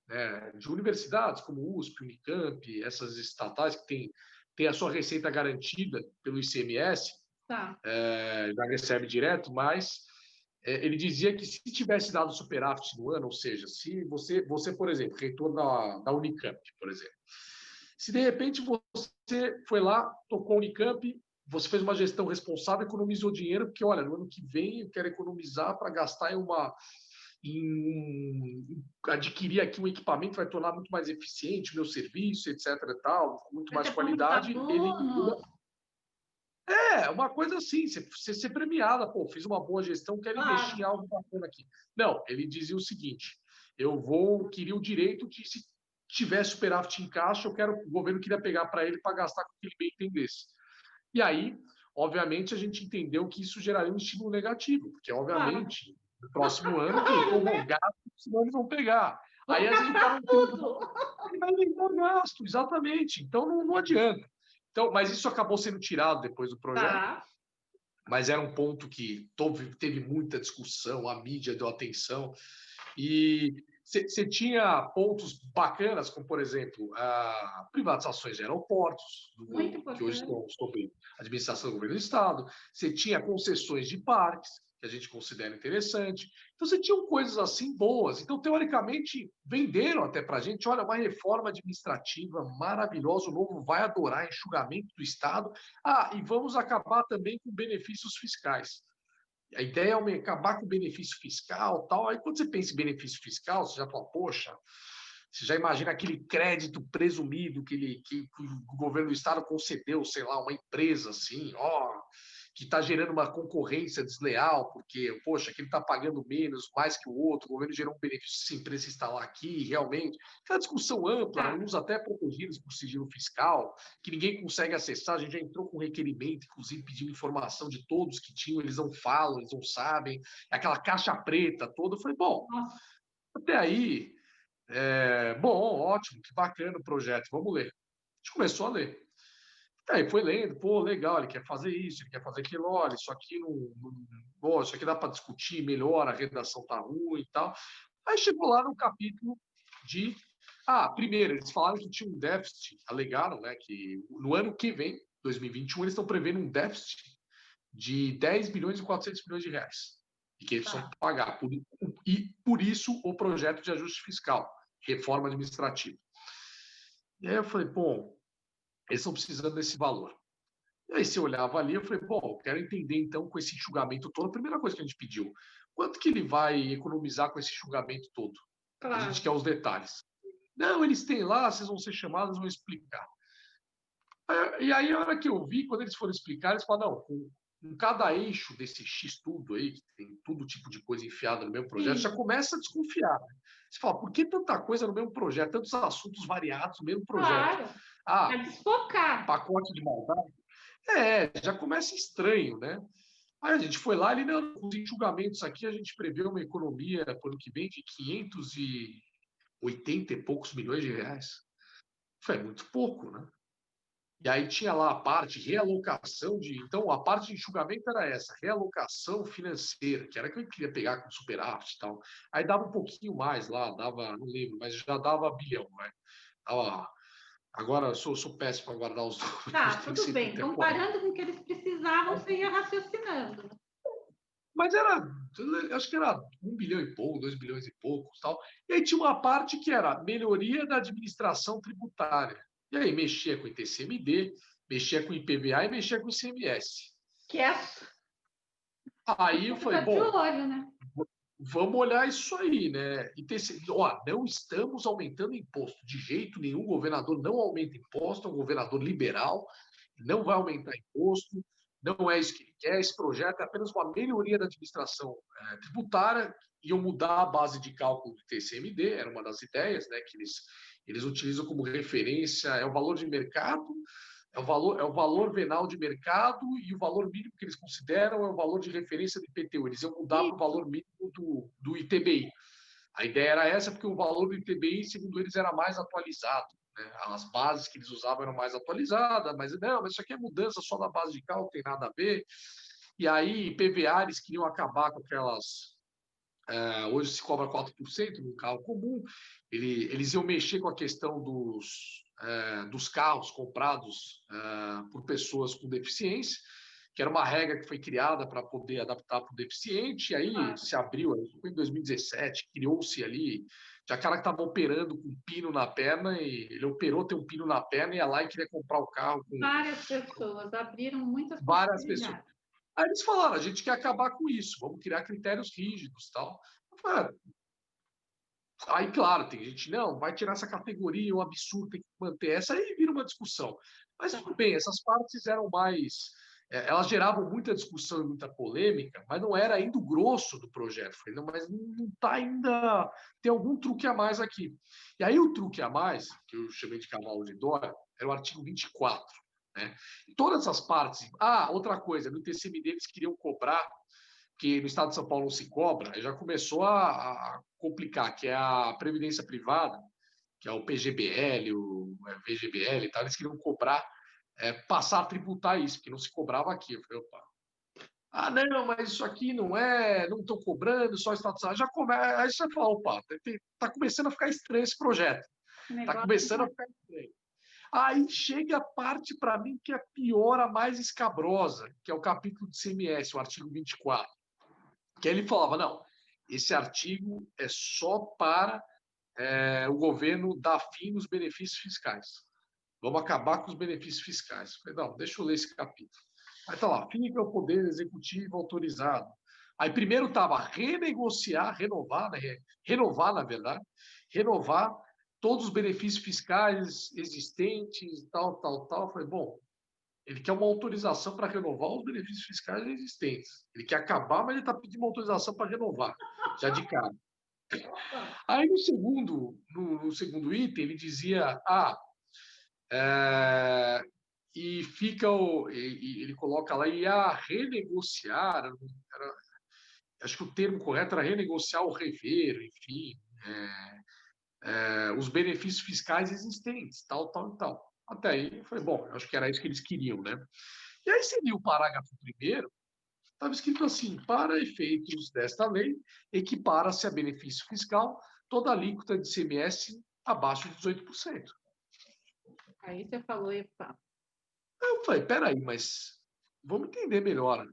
né, de universidades como USP, Unicamp, essas estatais que têm a sua receita garantida pelo ICMS, Tá. Já recebe direto, mas ele dizia que se tivesse dado superávit no ano, ou seja, se você por exemplo, reitor da Unicamp, por exemplo, se de repente você foi lá, tocou a Unicamp, você fez uma gestão responsável, economizou dinheiro, porque olha, no ano que vem eu quero economizar para gastar adquirir aqui um equipamento que vai tornar muito mais eficiente o meu serviço, etc. E tal, com muito Vai mais ter plano para qualidade. alunos. Uma coisa assim, você ser premiada, pô, fiz uma boa gestão, quero investir em Claro. algo bacana aqui. Não, ele dizia o seguinte: queria o direito de, se tiver superávit em caixa, o governo queria pegar para ele para gastar com o que ele bem entendesse. E aí, obviamente, a gente entendeu que isso geraria um estímulo negativo, porque, Claro. obviamente, no próximo ano, Claro, bom, né? gasto, senão eles vão pegar. Aí, Vamos às vezes, o cara gastar não tem, tudo. ele vai aumentar o gasto, exatamente. Então, não adianta. Então, mas isso acabou sendo tirado depois do projeto, Tá. mas era um ponto que teve muita discussão, a mídia deu atenção, e você tinha pontos bacanas, como, por exemplo, privatizações de aeroportos, Muito que hoje importante. estão sob administração do governo do Estado, você tinha concessões de parques, que a gente considera interessante. Então, você tinha coisas assim boas. Então, teoricamente, venderam até para a gente, olha, uma reforma administrativa maravilhosa, o novo vai adorar enxugamento do Estado. E vamos acabar também com benefícios fiscais. A ideia é acabar com o benefício fiscal, tal. Aí, quando você pensa em benefício fiscal, você já fala, poxa, você já imagina aquele crédito presumido que o governo do Estado concedeu, sei lá, uma empresa assim, que está gerando uma concorrência desleal, porque, poxa, que ele está pagando menos, mais que o outro, o governo gerou um benefício se a empresa se instalar aqui, realmente. Aquela discussão ampla, Tá. alguns até protegidos por sigilo fiscal, que ninguém consegue acessar. A gente já entrou com requerimento, inclusive pedindo informação de todos que tinham, eles não falam, eles não sabem. É aquela caixa preta toda. Eu falei, bom, Nossa. até aí, bom, ótimo, que bacana o projeto, vamos ler. A gente começou a ler. Aí foi lendo, pô, legal, ele quer fazer isso, ele quer fazer aquilo, olha, isso aqui bom, isso aqui dá para discutir melhor, a redação tá ruim e tal. Aí chegou lá no capítulo de. Primeiro, eles falaram que tinha um déficit, alegaram, né, que no ano que vem, 2021, eles estão prevendo um déficit de 10 bilhões e 400 milhões de reais. E que eles precisam Tá. pagar. E por isso o projeto de ajuste fiscal, reforma administrativa. E aí eu falei, bom, eles estão precisando desse valor. E aí você olhava ali, eu falei, bom, eu quero entender então com esse enxugamento todo, a primeira coisa que a gente pediu, quanto que ele vai economizar com esse enxugamento todo? A gente Claro. quer os detalhes. Não, eles têm lá, vocês vão ser chamados, vão explicar. E aí, a hora que eu vi, quando eles foram explicar, eles falaram, não, com cada eixo desse X tudo aí, que tem todo tipo de coisa enfiada no mesmo projeto, já Sim. começa a desconfiar. Né? Você fala, por que tanta coisa no mesmo projeto, tantos assuntos variados no mesmo projeto? Claro. Ah, Para desfocar. pacote de maldade. Já começa estranho, né? Aí a gente foi lá, ele, não, com os enxugamentos aqui, a gente prevê uma economia para o ano que vem de 580 e poucos milhões de reais. Foi muito pouco, né? E aí tinha lá a parte realocação de. Então, a parte de enxugamento era essa, realocação financeira, que era que eu queria pegar com superávit e tal. Aí dava um pouquinho mais lá, dava, não lembro, mas já dava bilhão, né? Dava, agora eu sou péssimo para guardar os números, Tá, tem que tudo ser bem. contemporâneo. Comparando com o que eles precisavam, você ia raciocinando. Mas acho que era 1 bilhão e pouco, 2 bilhões e poucos, tal. E aí tinha uma parte que era melhoria da administração tributária. E aí mexia com o ITCMD, mexia com o IPVA e mexia com o ICMS. Que é o Aí eu povo falei, está de bom, olho, né? vamos olhar isso aí, né? Não estamos aumentando imposto de jeito nenhum. O governador não aumenta imposto, é um governador liberal, não vai aumentar imposto, não é isso que ele quer. Esse projeto é apenas uma melhoria da administração tributária, iam mudar a base de cálculo do TCMD, era uma das ideias, né? Que eles utilizam como referência, é o valor de mercado, é o valor venal de mercado e o valor mínimo que eles consideram é o valor de referência do IPTU. Eles iam mudar para o Isso. valor mínimo do ITBI. A ideia era essa, porque o valor do ITBI, segundo eles, era mais atualizado. Né? As bases que eles usavam eram mais atualizadas, mas não, mas isso aqui é mudança só da base de cálculo, tem nada a ver. E aí, PVA, eles queriam acabar com hoje se cobra 4% no carro comum. Eles iam mexer com a questão dos carros comprados por pessoas com deficiência, que era uma regra que foi criada para poder adaptar para o deficiente, e aí se abriu, foi em 2017, criou-se ali, já cara que estava operando com um pino na perna, e ele operou, tem um pino na perna, e ia lá e queria comprar o carro com Várias pessoas abriram muitas várias pessoas. possibilidades. Aí eles falaram, a gente quer acabar com isso, vamos criar critérios rígidos, tal. Eu falei, aí, claro, tem gente, não, vai tirar essa categoria, é um absurdo, tem que manter essa, aí vira uma discussão. Mas tudo bem, essas partes eram mais. Elas geravam muita discussão e muita polêmica, mas não era ainda o grosso do projeto. Falei, não, mas não está ainda. Tem algum truque a mais aqui. E aí, o truque a mais, que eu chamei de cavalo de Dória, era o artigo 24. Né? E todas essas partes. Ah, outra coisa, no TCMD eles queriam cobrar que no estado de São Paulo não se cobra, aí já começou a complicar, que é a Previdência Privada, que é o PGBL, o VGBL e tal, eles queriam cobrar, passar a tributar isso, porque não se cobrava aqui. Eu falei, opa. Ah, não, mas isso aqui não estão cobrando, só o Estado de São Paulo. Já aí você fala, opa, está começando a ficar estranho esse projeto. Está começando a ficar estranho. Aí chega a parte, para mim, que é a pior, a mais escabrosa, que é o capítulo de CMS, o artigo 24. Que ele falava, não, esse artigo é só para o governo dar fim nos benefícios fiscais. Vamos acabar com os benefícios fiscais. Eu falei, não, deixa eu ler esse capítulo. Aí está lá, fica o poder executivo autorizado. Aí primeiro estava renegociar, renovar, né? Renovar, na verdade, renovar todos os benefícios fiscais existentes, tal, tal, tal. Eu falei, bom, ele quer uma autorização para renovar os benefícios fiscais existentes. Ele quer acabar, mas ele está pedindo uma autorização para renovar, já de cara. Aí no segundo item, ele dizia, e fica ele coloca lá, e a renegociar, acho que o termo correto era renegociar ou rever, enfim, os benefícios fiscais existentes, tal, tal e tal. Até aí, foi bom, acho que era isso que eles queriam, né? E aí seria o parágrafo primeiro, estava escrito assim: para efeitos desta lei, equipara-se a benefício fiscal toda alíquota de ICMS abaixo de 18%. Aí você falou, epa. Eu falei, peraí, mas vamos entender melhor.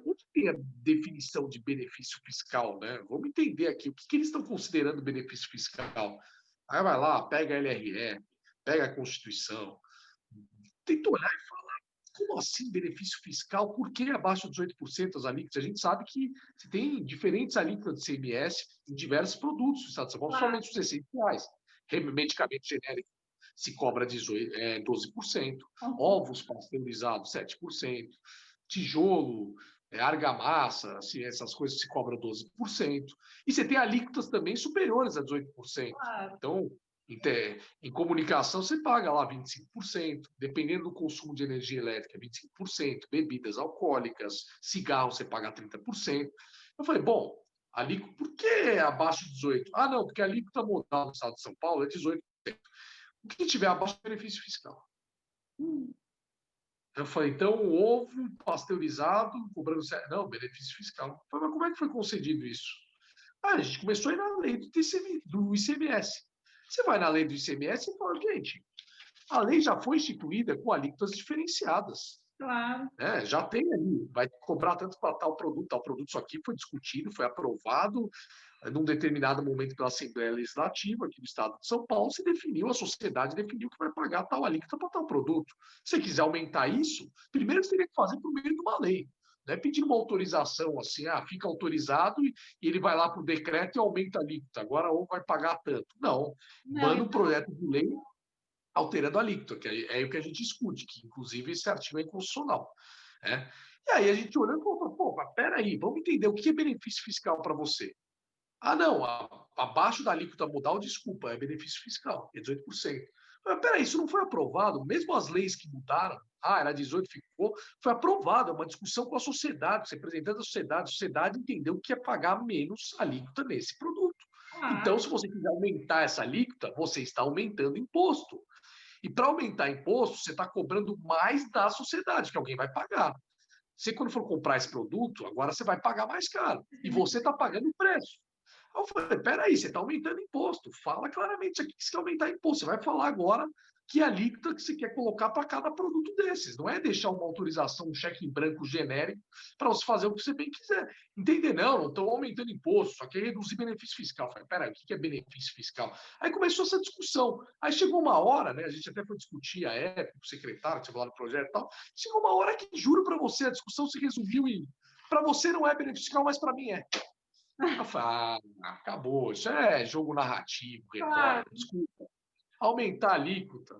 Onde tem a definição de benefício fiscal, né? Vamos entender aqui o que eles estão considerando benefício fiscal. Aí vai lá, pega a LRE, pega a Constituição, tenta olhar e falar, como assim benefício fiscal? Por que abaixo de 18% as alíquotas? A gente sabe que você tem diferentes alíquotas de CMS em diversos produtos do Estado de São Paulo, somente os essenciais. Medicamento genérico se cobra 12%, ovos pasteurizados 7%, tijolo, argamassa, assim, essas coisas se cobram 12%. E você tem alíquotas também superiores a 18%. Então, em comunicação, você paga lá 25%, dependendo do consumo de energia elétrica, 25%, bebidas alcoólicas, cigarro, você paga 30%. Eu falei, bom, alíquota, por que abaixo de 18%? Ah, não, porque a alíquota modal no estado de São Paulo é 18%. O que tiver abaixo é benefício fiscal. Eu falei, então, o ovo pasteurizado, cobrando... Não, benefício fiscal. Eu falei, mas como é que foi concedido isso? A gente começou a ir na lei do ICMS. Você vai na lei do ICMS e fala, gente, a lei já foi instituída com alíquotas diferenciadas. Claro. Né? Já tem ali, vai cobrar tanto para tal produto. Isso aqui foi discutido, foi aprovado num determinado momento pela Assembleia Legislativa aqui do Estado de São Paulo, se definiu, a sociedade definiu que vai pagar tal alíquota para tal produto. Se você quiser aumentar isso, primeiro você teria que fazer por meio de uma lei. Não é pedir uma autorização assim, fica autorizado e ele vai lá para o decreto e aumenta a alíquota. Agora ou vai pagar tanto. Não, manda um projeto de lei alterando a alíquota, que é o que a gente discute, que inclusive esse artigo é inconstitucional. Né? E aí a gente olhando e falou, pô, mas peraí, vamos entender o que é benefício fiscal para você. Ah, não, abaixo da alíquota modal, desculpa, é benefício fiscal, é 18%. Mas peraí, isso não foi aprovado? Mesmo as leis que mudaram, era 18%, ficou, foi aprovado, é uma discussão com a sociedade, os representantes da sociedade entendeu que ia pagar menos alíquota nesse produto. Então, se você quiser aumentar essa alíquota, você está aumentando imposto. E para aumentar imposto, você está cobrando mais da sociedade, que alguém vai pagar. você quando for comprar esse produto, agora você vai pagar mais caro. E você está pagando o preço. Aí eu falei, peraí, você está aumentando imposto. Fala claramente aqui que você quer aumentar imposto. Você vai falar agora que alíquota que você quer colocar para cada produto desses. Não é deixar uma autorização, um cheque em branco genérico para você fazer o que você bem quiser. Entender? Não estão aumentando imposto, só que reduzir benefício fiscal. Eu falei, peraí, o que é benefício fiscal? Aí começou essa discussão. Aí chegou uma hora, né? A gente até foi discutir a época, o secretário que chegou lá no projeto e tal. Chegou uma hora que, juro para você, a discussão se resumiu em para você não é benefício fiscal, mas para mim é. Eu falei, acabou, isso é jogo narrativo, Claro. retórico, desculpa. Aumentar a alíquota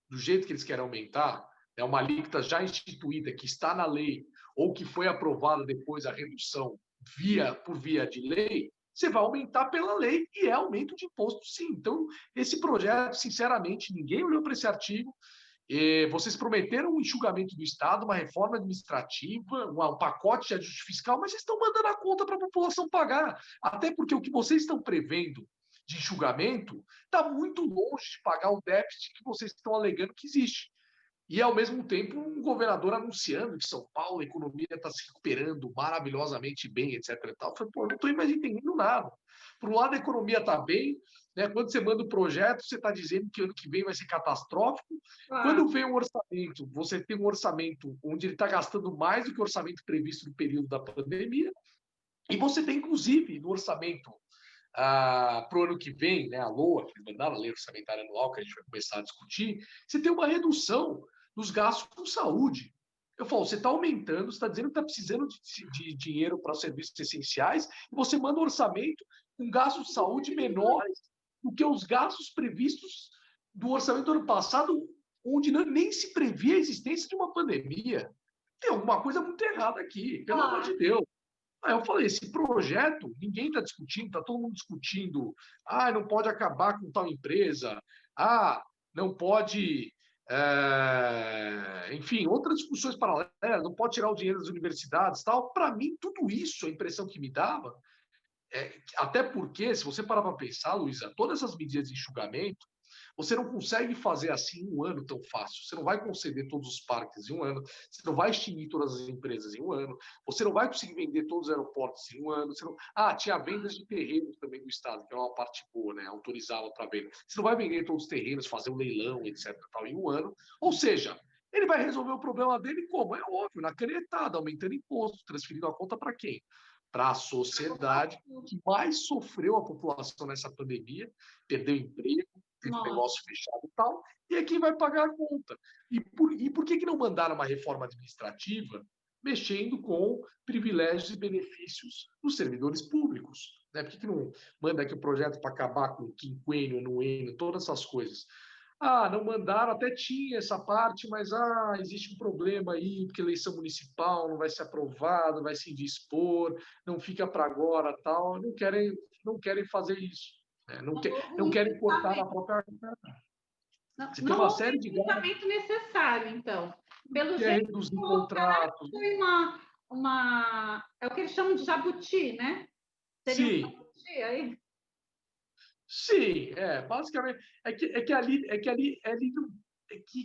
do jeito que eles querem aumentar, é uma alíquota já instituída, que está na lei, ou que foi aprovada depois a redução por via de lei, você vai aumentar pela lei e é aumento de imposto, sim. Então, esse projeto, sinceramente, ninguém olhou para esse artigo. Vocês prometeram um enxugamento do Estado, uma reforma administrativa, um pacote de ajuste fiscal, mas vocês estão mandando a conta para a população pagar. Até porque o que vocês estão prevendo de enxugamento está muito longe de pagar o déficit que vocês estão alegando que existe. E, ao mesmo tempo, um governador anunciando que São Paulo, a economia está se recuperando maravilhosamente bem, etc. E tal. Eu falei, pô, não estou mais entendendo nada. Por um lado, a economia está bem, né? Quando você manda o projeto, você está dizendo que ano que vem vai ser catastrófico. Quando vem um orçamento, você tem um orçamento onde ele está gastando mais do que o orçamento previsto no período da pandemia, e você tem, inclusive, no orçamento para o ano que vem, né, a LOA, que eles mandaram, a Lei Orçamentária Anual, que a gente vai começar a discutir, você tem uma redução dos gastos com saúde. Eu falo, você está aumentando, você está dizendo que está precisando de dinheiro para serviços essenciais, e você manda um orçamento com gastos de saúde menores do que os gastos previstos do orçamento do ano passado, onde nem se previa a existência de uma pandemia. Tem alguma coisa muito errada aqui, pelo amor de Deus. Aí eu falei, esse projeto, ninguém está discutindo, está todo mundo discutindo, não pode acabar com tal empresa, não pode, enfim, outras discussões paralelas, não pode tirar o dinheiro das universidades, tal. Para mim, tudo isso, a impressão que me dava, até porque, se você parar para pensar, Luísa, todas essas medidas de enxugamento, você não consegue fazer assim em um ano tão fácil. Você não vai conceder todos os parques em um ano, você não vai extinguir todas as empresas em um ano, você não vai conseguir vender todos os aeroportos em um ano. Você não... tinha vendas de terrenos também do Estado, que é uma parte boa, né? Autorizava para venda. Você não vai vender todos os terrenos, fazer um leilão, etc. Tal, em um ano. Ou seja, ele vai resolver o problema dele como? É óbvio, na canetada, aumentando imposto, transferindo a conta para quem? Para a sociedade que mais sofreu a população nessa pandemia, perdeu emprego, teve um negócio fechado e tal, e é quem vai pagar a conta. E por que não mandaram uma reforma administrativa mexendo com privilégios e benefícios dos servidores públicos? Né? Por que não manda aqui o projeto para acabar com o quinquênio, anuênio, todas essas coisas? Não mandaram, até tinha essa parte, mas existe um problema aí, porque eleição municipal não vai ser aprovada, vai se indispor, não fica para agora, tal. Não querem fazer isso. Né? Não querem cortar na própria. Você tem uma série de gastos necessário, então. Pelo jeito, reduzir contratos. Foi é o que eles chamam de jabuti, né? Seria um jabuti aí? Sim, basicamente. É que ali,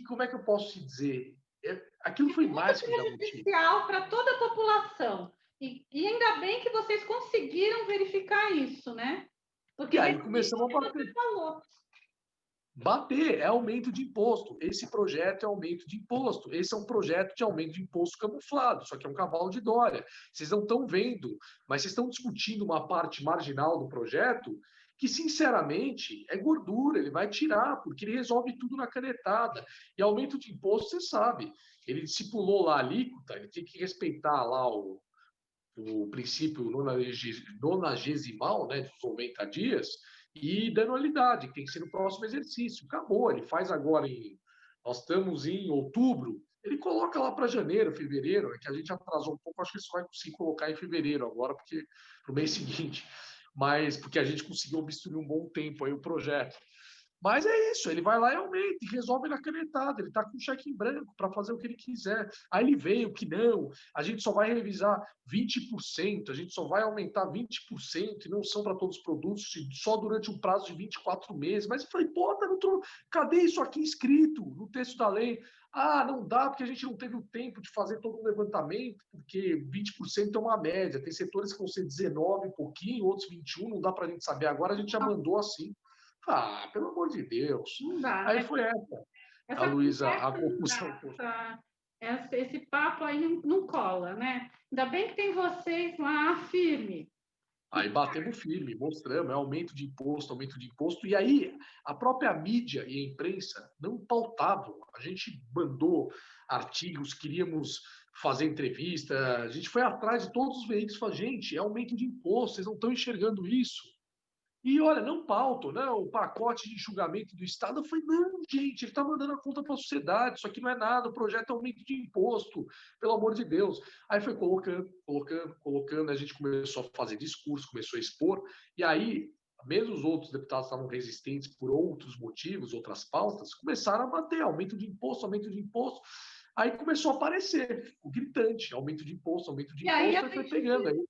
como é que eu posso te dizer? Aquilo foi mais que prejudicial para toda a população. E ainda bem que vocês conseguiram verificar isso, né? Porque e aí começamos a bater. Bater é aumento de imposto. Esse projeto é aumento de imposto. Esse é um projeto de aumento de imposto camuflado, só que é um cavalo de Dória. Vocês não estão vendo, mas vocês estão discutindo uma parte marginal do projeto que, sinceramente, é gordura. Ele vai tirar, porque ele resolve tudo na canetada. E aumento de imposto, você sabe, ele estipulou lá a alíquota, ele tem que respeitar lá o princípio nonagesimal, né, dos 90 dias, e da anualidade, que tem que ser no próximo exercício. Acabou, ele faz agora nós estamos em outubro, ele coloca lá para janeiro, fevereiro, que a gente atrasou um pouco, acho que ele só vai conseguir colocar em fevereiro agora, porque para o mês seguinte, mas porque a gente conseguiu obstruir um bom tempo aí o projeto. Mas é isso, ele vai lá e aumenta, e resolve na canetada, ele está com cheque em branco para fazer o que ele quiser. Aí ele veio que não, a gente só vai revisar 20%, a gente só vai aumentar 20%, e não são para todos os produtos, só durante um prazo de 24 meses. Mas eu falei, pô, cadê isso aqui escrito no texto da lei? Ah, não dá porque a gente não teve o tempo de fazer todo o levantamento, porque 20% é uma média. Tem setores que vão ser 19 e pouquinho, outros 21, não dá para a gente saber agora, a gente já mandou assim. Ah, pelo amor de Deus. Não dá, Aí né? foi essa, a Essa Luísa, a conversa não conclusão. dá, esse papo aí não cola, né? Ainda bem que tem vocês lá firme. Aí batemos firme, mostramos, é aumento de imposto. E aí a própria mídia e a imprensa não pautavam. A gente mandou artigos, queríamos fazer entrevista, a gente foi atrás de todos os veículos, falou, gente, é aumento de imposto, vocês não estão enxergando isso. E olha, não pautam, né? O pacote de julgamento do Estado. Eu falei, não, gente, ele está mandando a conta para a sociedade, isso aqui não é nada, o projeto é aumento de imposto, pelo amor de Deus. Aí foi colocando, a gente começou a fazer discurso, começou a expor, e aí, mesmo os outros deputados estavam resistentes por outros motivos, outras pautas, começaram a bater aumento de imposto, aumento de imposto. Aí começou a aparecer, o gritante, aumento de E aí imposto, a aí foi gente pegando.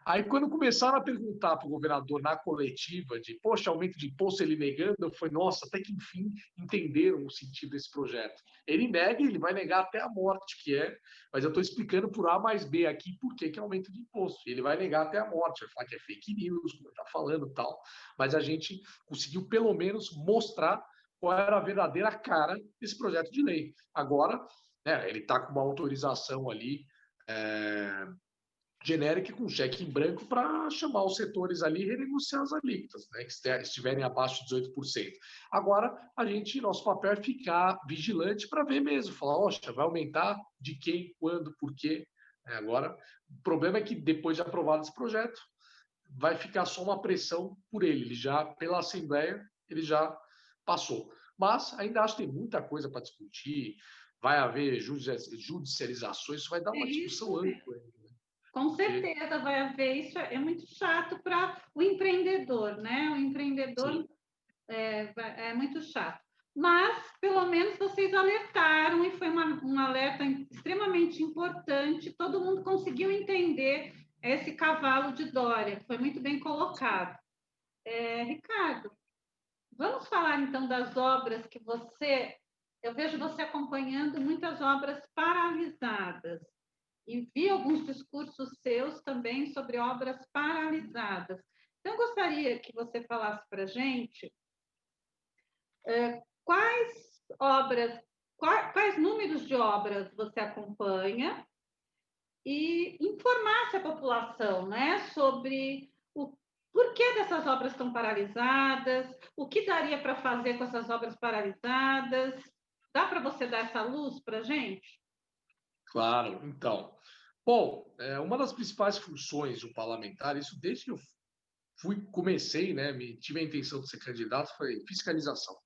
Aí, quando começaram a perguntar para o governador na coletiva de, poxa, aumento de imposto, ele negando, eu falei, nossa, até que enfim entenderam o sentido desse projeto. Ele nega, ele vai negar até a morte, que é, mas eu estou explicando por A mais B aqui por que é aumento de imposto. Ele vai negar até a morte, vai falar que é fake news, como está falando e tal. Mas a gente conseguiu, pelo menos, mostrar qual era a verdadeira cara desse projeto de lei. Agora, né, ele está com uma autorização ali. Genérica com cheque em branco para chamar os setores ali e renegociar as alíquotas, né, que estiverem abaixo de 18%. Agora, nosso papel é ficar vigilante para ver mesmo, falar, oxa, vai aumentar de quem, quando, por quê. Agora, o problema é que depois de aprovado esse projeto, vai ficar só uma pressão por ele já, pela Assembleia, ele já passou. Mas ainda acho que tem muita coisa para discutir, vai haver judicializações, isso vai dar é uma discussão isso. ampla. Com Porque, certeza vai haver isso, é muito chato para o empreendedor, né? O empreendedor sim, é muito chato. Mas, pelo menos, vocês alertaram e foi um alerta extremamente importante. Todo mundo conseguiu entender esse cavalo de Dória. Foi muito bem colocado. Ricardo, vamos falar então das obras que você. Eu vejo você acompanhando muitas obras paralisadas. E vi alguns discursos seus também sobre obras paralisadas. Então, eu gostaria que você falasse para a gente quais obras, quais números de obras você acompanha e informasse a população, né, sobre o porquê dessas obras estão paralisadas, o que daria para fazer com essas obras paralisadas. Dá para você dar essa luz para a gente? claro. Então, bom, uma das principais funções do parlamentar, isso desde que eu comecei, né, tive a intenção de ser candidato, foi fiscalização.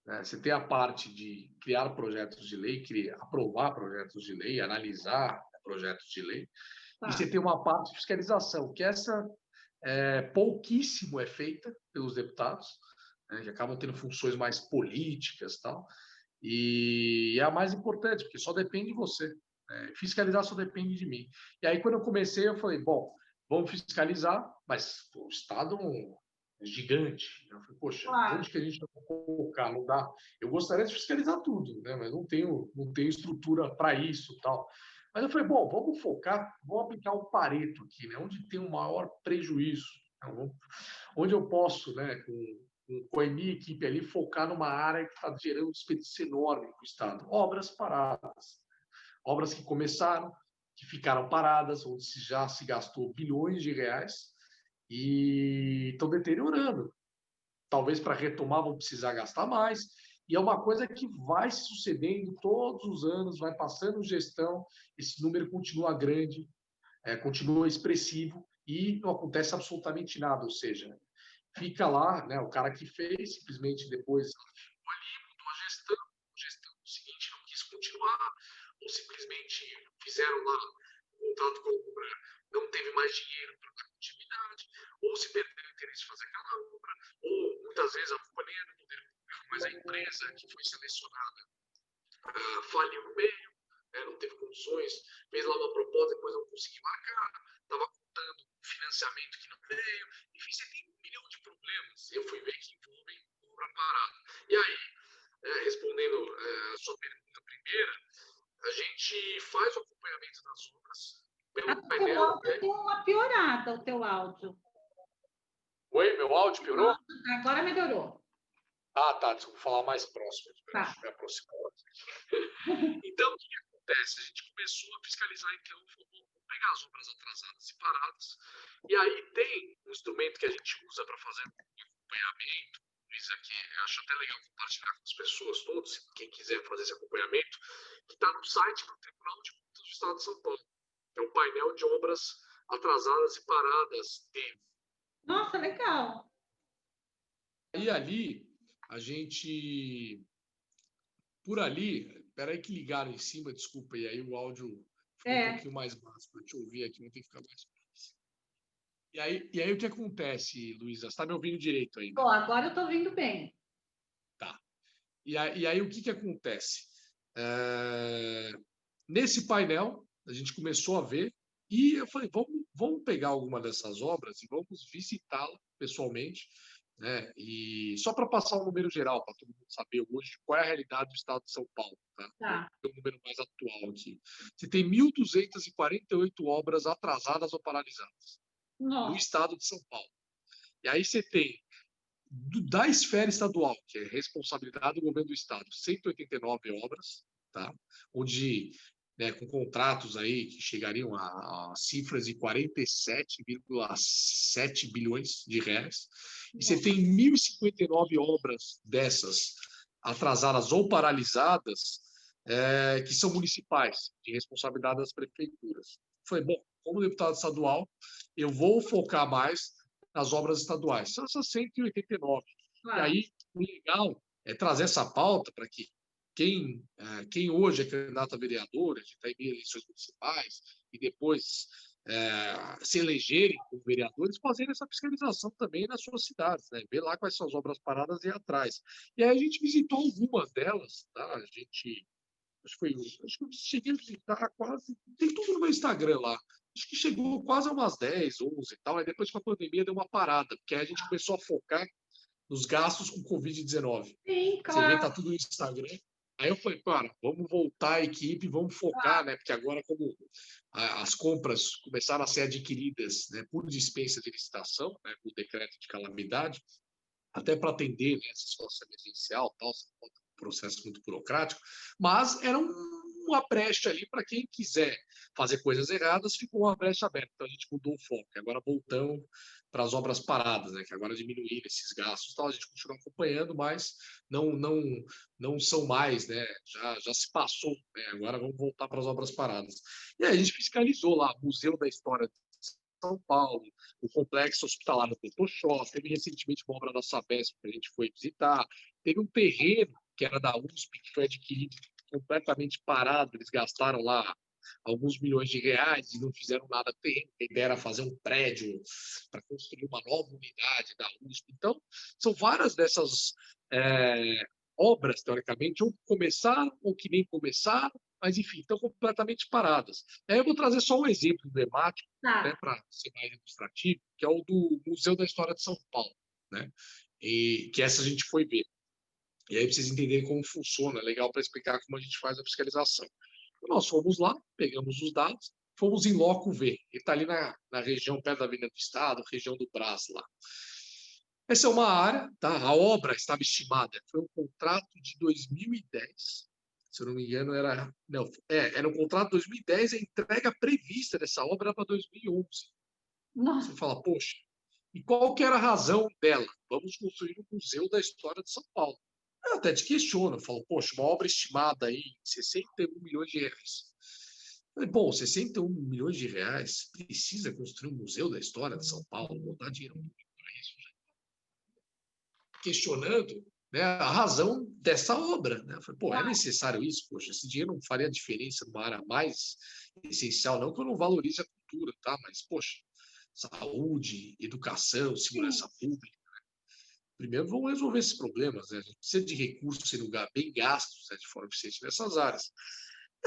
Né? Você tem a parte de criar projetos de lei, aprovar projetos de lei, analisar projetos de lei, e Tá. você tem uma parte de fiscalização, que essa pouquíssimo é feita pelos deputados, né, que acabam tendo funções mais políticas, tal, e é a mais importante, porque só depende de você. Fiscalizar só depende de mim. E aí, quando eu comecei, eu falei, bom, vamos fiscalizar, mas pô, o Estado é gigante. Eu falei, poxa, Claro. onde que a gente vai colocar? Não dá. Eu gostaria de fiscalizar tudo, né? Mas não tenho estrutura para isso, tal. Mas eu falei, bom, vamos focar, vamos aplicar o Pareto aqui, né? Onde tem o maior prejuízo, né? Onde eu posso, né, com a minha equipe ali, focar numa área que está gerando um desperdício enorme para o Estado. Obras paradas. Obras que começaram, que ficaram paradas, onde já se gastou bilhões de reais e estão deteriorando. Talvez para retomar vão precisar gastar mais. E é uma coisa que vai se sucedendo todos os anos, vai passando gestão, esse número continua grande, continua expressivo e não acontece absolutamente nada. Ou seja, fica lá, né, o cara que fez, simplesmente depois mudou a gestão seguinte não quis continuar, ou simplesmente fizeram lá um contrato com a obra, não teve mais dinheiro para dar continuidade, ou se perdeu o interesse de fazer aquela obra, ou muitas vezes a culpa nem é do poder público, mas a empresa que foi selecionada faliu no meio, né, não teve condições, fez lá uma proposta, depois não conseguiu marcar, estava contando financiamento que não veio, enfim, você tem um milhão de problemas. Eu fui ver que envolvem obra parada. E aí, respondendo a sua pergunta primeira, a gente faz o acompanhamento das obras pelo O teu painel. áudio deu uma piorada, o teu áudio. Oi, meu áudio piorou? Agora melhorou. Ah, tá, desculpa falar mais próximo. Tá. Deixa eu me aproximar. Então, o que acontece? A gente começou a fiscalizar, então, vamos pegar as obras atrasadas e paradas. E aí tem um instrumento que a gente usa para fazer acompanhamento, Luiz, aqui, eu acho até legal compartilhar com as pessoas todas, quem quiser fazer esse acompanhamento, que está no site do Tribunal de Contas do Estado de São Paulo. É um painel de obras atrasadas e paradas. Nossa, legal. E ali, a gente... Por ali, peraí que ligaram em cima, desculpa, e aí o áudio ficou um pouquinho mais baixo para te ouvir aqui, não tem que ficar mais baixo. E aí o que acontece, Luísa? Você está me ouvindo direito ainda? Bom, agora eu estou ouvindo bem. Tá. E aí o que acontece? Nesse painel, a gente começou a ver, e eu falei, vamos pegar alguma dessas obras e vamos visitá-la pessoalmente, né? E só para passar um número geral, para todo mundo saber hoje qual é a realidade do estado de São Paulo, tá? Tá. É um número mais atual aqui. Você tem 1.248 obras atrasadas ou paralisadas no estado de São Paulo. E aí você tem, da esfera estadual, que é responsabilidade do governo do estado, 189 obras, tá? Onde, né, com contratos aí que chegariam a cifras de 47,7 bilhões de reais. E você tem 1.059 obras dessas atrasadas ou paralisadas, que são municipais, de responsabilidade das prefeituras. Foi bom, como deputado estadual, eu vou focar mais nas obras estaduais. São essas 189. E aí, o legal é trazer essa pauta para que quem hoje é candidato a vereador, a gente está em eleições municipais, e depois se elegerem como vereadores, fazerem essa fiscalização também nas suas cidades, né? Ver lá quais são as obras paradas e ir atrás. E aí a gente visitou algumas delas, tá? Acho que eu cheguei a visitar quase, tem tudo no meu Instagram lá. Acho que chegou quase a umas 10, 11 e tal, aí depois com a pandemia deu uma parada, porque aí a gente começou a focar nos gastos com Covid-19. Sim, Você vê, claro. tá tudo no Instagram. Aí eu falei, cara, vamos voltar a equipe, vamos focar, né? Porque agora, como as compras começaram a ser adquiridas, né, por dispensa de licitação, né, com o decreto de calamidade, até para atender, né, essa situação emergencial, tal, um processo muito burocrático, mas era uma brecha ali para quem quiser fazer coisas erradas, ficou uma brecha aberta. Então a gente mudou o foco. E agora voltamos para as obras paradas, né, que agora diminuíram esses gastos, tal, a gente continua acompanhando, mas não são mais, né, já se passou, né, agora vamos voltar para as obras paradas. E aí a gente fiscalizou lá, Museu da História são Paulo, o complexo hospitalar do Photoshop, teve recentemente uma obra da Sabesp que a gente foi visitar, teve um terreno que era da USP, que foi adquirido completamente parado, eles gastaram lá alguns milhões de reais e não fizeram nada com o terreno, a ideia era fazer um prédio para construir uma nova unidade da USP. Então, são várias dessas obras, teoricamente, ou que começaram ou que nem começaram, mas, enfim, estão completamente paradas. Aí eu vou trazer só um exemplo emblemático, né, para ser mais ilustrativo, que é o do Museu da História de São Paulo, né? E que essa a gente foi ver. E aí, para vocês entenderem como funciona, é legal para explicar como a gente faz a fiscalização. Então, nós fomos lá, pegamos os dados, fomos em loco ver. Ele está ali na região, perto da Avenida do Estado, região do Brás lá. Essa é uma área, tá? A obra estava estimada, foi um contrato de 2010, se eu não me engano, era um contrato de 2010, a entrega prevista dessa obra era para 2011. Nossa. Você fala, poxa, e qual que era a razão dela? Vamos construir um museu da história de São Paulo. Eu até te questiono, eu falo, poxa, uma obra estimada aí em 61 milhões de reais. Eu falei, bom, 61 milhões de reais, precisa construir um museu da história de São Paulo, vou dar dinheiro para isso. Questionando, né, a razão dessa obra. Né? Eu falei, pô, é necessário isso? Poxa, esse dinheiro não faria diferença numa área mais essencial, não que eu não valorize a cultura, tá? Mas, poxa, saúde, educação, segurança pública. Primeiro, vamos resolver esses problemas. Né? A gente precisa de recursos em lugar bem gastos, né, de forma eficiente nessas áreas.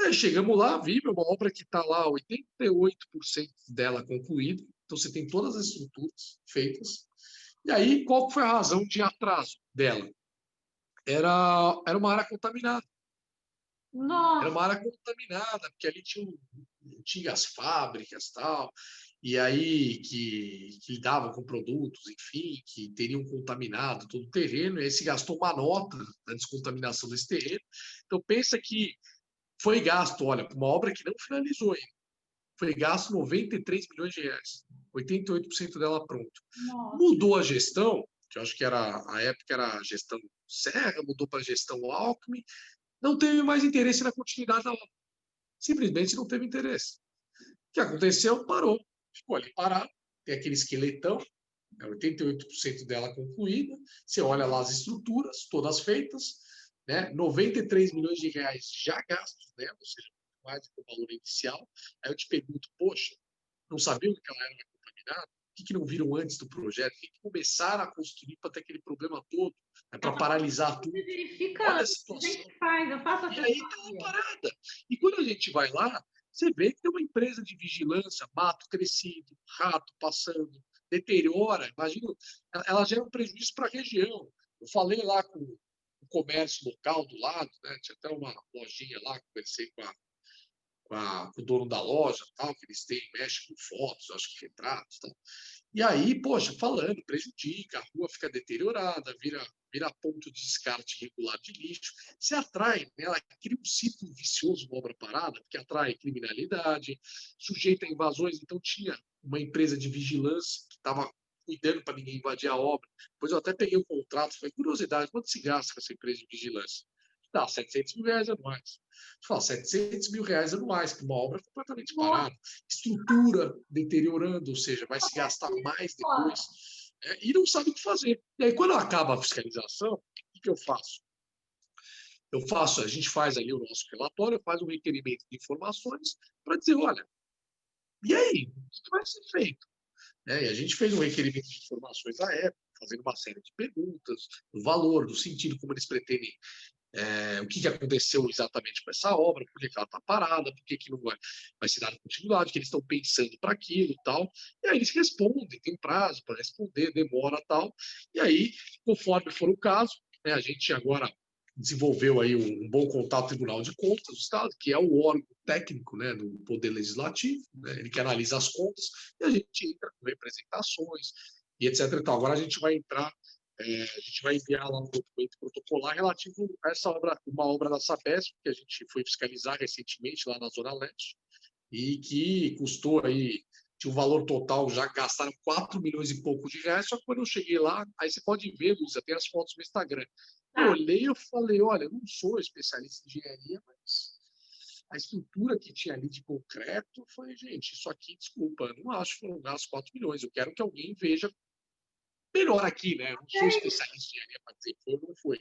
Aí, chegamos lá, vimos uma obra que está lá, 88% dela concluída. Então, você tem todas as estruturas feitas. E aí, qual foi a razão de atraso dela? era uma área contaminada. Era Nossa, uma área contaminada, porque ali tinha antigas fábricas, tal, e aí que lidavam com produtos, enfim, que teriam contaminado todo o terreno, e aí se gastou uma nota da descontaminação desse terreno. Então pensa que foi gasto, olha, uma obra que não finalizou ainda, foi gasto 93 milhões de reais, 88% dela pronto. nossa. Mudou a gestão, que eu acho que era a época era a gestão Serra, mudou para a gestão Alckmin, não teve mais interesse na continuidade da obra. Simplesmente não teve interesse. O que aconteceu? Parou. Ficou ali parado. Tem aquele esqueletão, 88% dela concluída. Você olha lá as estruturas, todas feitas, né? 93 milhões de reais já gastos nela, ou seja, mais do que o valor inicial. Aí eu te pergunto, poxa, não sabia que ela era contaminada? Por que não viram antes do projeto? Por que começaram a construir para ter aquele problema todo? Né? Para paralisar tudo? Você verifica Olha a antes, a situação. gente faz, eu faço E aí está uma assessoria. parada. E quando a gente vai lá, você vê que tem uma empresa de vigilância, mato crescido, rato passando, deteriora. Imagina, ela gera um prejuízo para a região. Eu falei lá com o comércio local do lado, né? Tinha até uma lojinha lá, conversei com o dono da loja, tal, que eles têm, mexe com fotos, acho que retratos, tal. E aí, poxa, falando, prejudica, a rua fica deteriorada, vira ponto de descarte irregular de lixo, se atrai, né? Ela cria um ciclo vicioso uma obra parada, porque atrai criminalidade, sujeita a invasões, então tinha uma empresa de vigilância que estava cuidando para ninguém invadir a obra. Depois eu até peguei o contrato, foi curiosidade, quanto se gasta com essa empresa de vigilância? Dá 700 mil reais anuais. Você fala, 700 mil reais anuais para uma obra completamente Nossa, parada, estrutura deteriorando, ou seja, vai se gastar mais depois, né, e não sabe o que fazer. E aí, quando acaba a fiscalização, o que eu faço? A gente faz ali o nosso relatório, faz um requerimento de informações para dizer, olha, e aí, o que vai ser feito? Né? E a gente fez um requerimento de informações à época, fazendo uma série de perguntas, do valor, do sentido, como eles pretendem o que aconteceu exatamente com essa obra, por que ela está parada, por que não vai se dar continuidade, o que eles estão pensando para aquilo e tal. E aí eles respondem, tem prazo para responder, demora tal. E aí, conforme for o caso, né, a gente agora desenvolveu aí um bom contato com o Tribunal de Contas do Estado, que é o órgão técnico, né, do Poder Legislativo, né, ele que analisa as contas, e a gente entra com representações e etc. Então, agora a gente vai entrar a gente vai enviar lá um documento protocolar relativo a essa obra, uma obra da Sabesp, que a gente foi fiscalizar recentemente lá na Zona Leste, e que custou aí, tinha um valor total, já gastaram 4 milhões e pouco de reais, só que quando eu cheguei lá, aí você pode ver, Luísa, tem as fotos no Instagram. Eu tá. olhei e falei, olha, eu não sou especialista em engenharia, mas a estrutura que tinha ali de concreto, eu falei, gente, isso aqui, desculpa, eu não acho que foram gastos 4 milhões, eu quero que alguém veja melhor aqui, né? Eu não sou especialista em engenharia para dizer que foi ou não foi.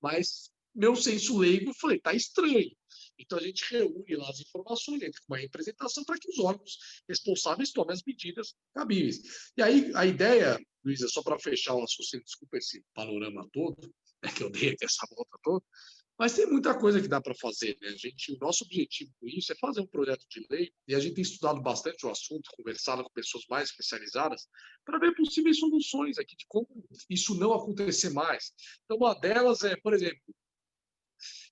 Mas meu senso leigo, eu falei, tá estranho. Então a gente reúne lá as informações, entra com uma representação para que os órgãos responsáveis tomem as medidas cabíveis. E aí a ideia, Luísa, só para fechar o assunto, desculpa esse panorama todo, né, que eu dei aqui essa volta toda, mas tem muita coisa que dá para fazer, né? O nosso objetivo com isso é fazer um projeto de lei, e a gente tem estudado bastante o assunto, conversado com pessoas mais especializadas, para ver possíveis soluções aqui de como isso não acontecer mais. Então, uma delas é, por exemplo,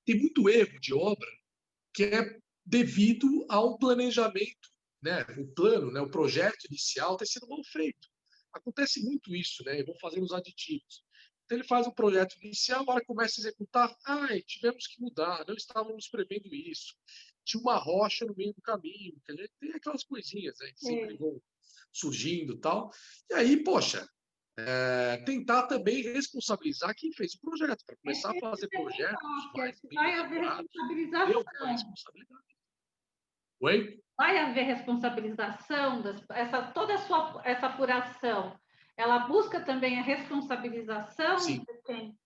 tem muito erro de obra que é devido ao planejamento, né? O plano, né? O projeto inicial ter sido mal feito. Acontece muito isso, né? E vão fazendo os aditivos. Então ele faz um projeto inicial, agora começa a executar. Ai, tivemos que mudar, não estávamos prevendo isso. Tinha uma rocha no meio do caminho, tem aquelas coisinhas, né, que sempre É. vão surgindo e tal. E aí, poxa, tentar também responsabilizar quem fez o projeto, para começar a fazer projetos mais Se bem vai haver elaborados, ter alguma responsabilização. responsabilidade. Oi? Vai haver responsabilização, toda essa apuração, ela busca também a responsabilização Sim. de quem?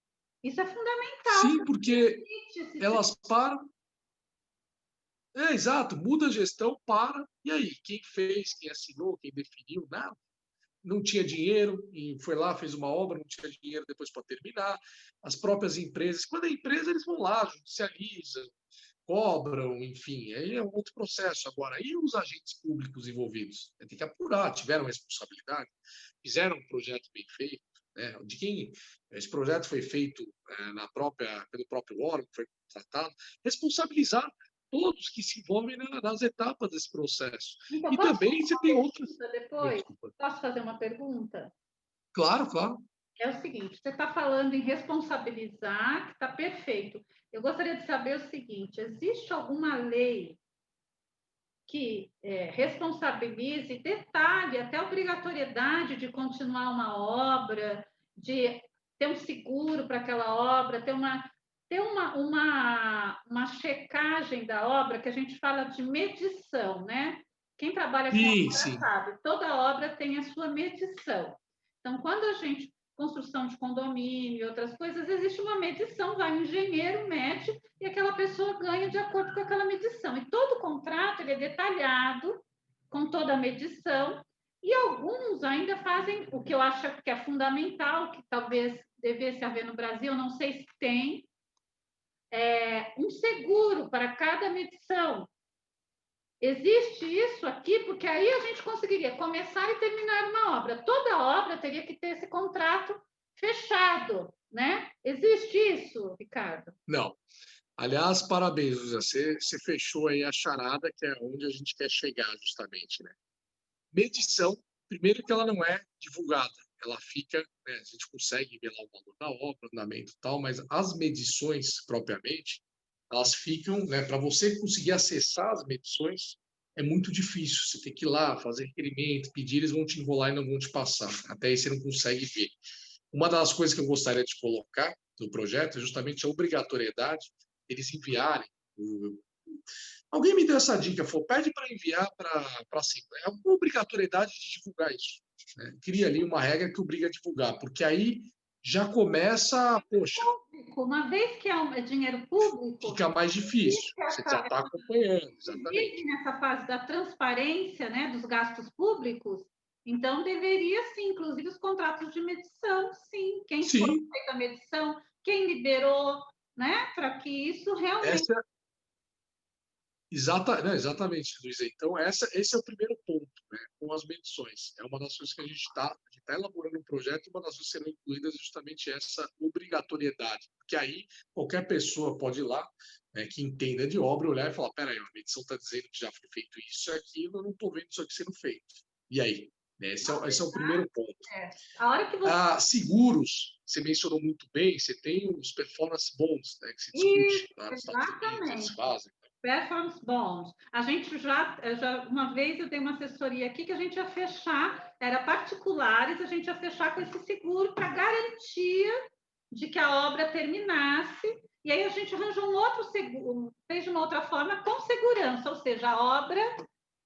Isso é fundamental. Sim, porque Se elas param. Exato, muda a gestão, para. E aí? Quem fez, quem assinou, quem definiu, nada. Não tinha dinheiro e foi lá, fez uma obra, não tinha dinheiro depois para terminar. As próprias empresas, quando é empresa, eles vão lá, judicializam, cobram, enfim, aí é um outro processo. Agora, e os agentes públicos envolvidos? Tem que apurar, tiveram responsabilidade, fizeram um projeto bem feito. né, de quem esse projeto foi feito pelo próprio órgão, foi contratado, responsabilizar todos que se envolvem nas etapas desse processo. Então, E posso fazer também você uma tem outras... pergunta depois? Desculpa. Posso fazer uma pergunta? Claro, claro. É o seguinte, você está falando em responsabilizar, que está perfeito. Eu gostaria de saber o seguinte, existe alguma lei que responsabilize, detalhe, até a obrigatoriedade de continuar uma obra, de ter um seguro para aquela obra, ter uma checagem da obra, que a gente fala de medição, né? Quem trabalha com Sim, obra sim. sabe, toda obra tem a sua medição. Então, quando a gente construção de condomínio e outras coisas, existe uma medição, vai um engenheiro, mede, e aquela pessoa ganha de acordo com aquela medição. E todo contrato ele é detalhado, com toda a medição, e alguns ainda fazem o que eu acho que é fundamental, que talvez devesse haver no Brasil, não sei se tem, um seguro para cada medição. Existe isso aqui, porque aí a gente conseguiria começar e terminar uma obra. Toda obra teria que ter esse contrato fechado, né? Existe isso, Ricardo? Não. Aliás, parabéns, José. Você fechou aí a charada, que é onde a gente quer chegar, justamente, né? Medição, primeiro que ela não é divulgada, ela fica, né, a gente consegue ver lá o valor da obra, o andamento e tal, mas as medições propriamente, elas ficam, né, para você conseguir acessar as medições, é muito difícil, você tem que ir lá, fazer requerimento, pedir, eles vão te enrolar e não vão te passar, até aí você não consegue ver. Uma das coisas que eu gostaria de colocar no projeto é justamente a obrigatoriedade eles enviarem alguém me deu essa dica, falou, pede para enviar para a Assembleia. É uma obrigatoriedade de divulgar isso. Né? Cria ali uma regra que obriga a divulgar, porque aí já começa, poxa, uma vez que é dinheiro público, fica mais difícil. Você já está acompanhando, inclusive exatamente. nessa fase da transparência, né, dos gastos públicos, então deveria sim, inclusive os contratos de medição, sim, quem foi Sim, feita a medição, quem liberou, né, para que isso realmente. essa não, exatamente, Luiz. Então, esse é o primeiro ponto, né, com as medições. É uma das coisas que a gente está elaborando um projeto, e uma das coisas que serão incluídas é justamente essa obrigatoriedade. Porque aí qualquer pessoa pode ir lá, né, que entenda de obra, olhar e falar: peraí, a medição está dizendo que já foi feito isso e aquilo, eu não estou vendo isso aqui sendo feito. E aí? Esse é o primeiro ponto. A hora que você. Seguros, você mencionou muito bem, você tem os performance bonds, né, que se Isso, discute lá nos Estados Unidos, eles exatamente. fazem. Performance bonds. A gente uma vez eu dei uma assessoria aqui que a gente ia fechar, era particulares, a gente ia fechar com esse seguro para garantia de que a obra terminasse. E aí a gente arranjou um outro seguro, fez de uma outra forma com segurança, ou seja, a obra,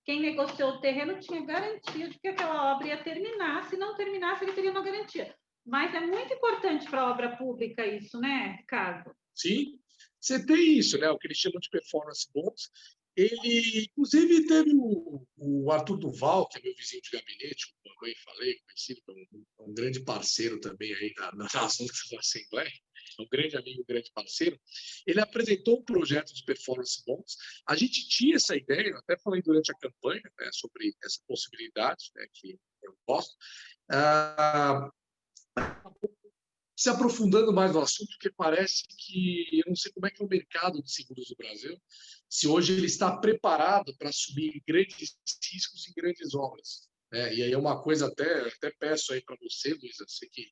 quem negociou o terreno tinha garantia de que aquela obra ia terminar. Se não terminasse, ele teria uma garantia. Mas é muito importante para a obra pública isso, né, Ricardo? Sim, você tem isso, né? O que eles chamam de performance bonds. Ele, inclusive, teve o Arthur Duval, que é meu vizinho de gabinete, como eu também falei, conhecido como um grande parceiro também aí nas lutas da Assembleia, é um grande amigo, um grande parceiro. Ele apresentou um projeto de performance bonds. A gente tinha essa ideia, eu até falei durante a campanha, né, sobre essa possibilidade, né, que eu gosto. Ah, se aprofundando mais no assunto, porque parece que eu não sei como é que é o mercado de seguros do Brasil, se hoje ele está preparado para assumir grandes riscos em grandes obras. Né? E aí é uma coisa, até peço aí para você, Luísa, você que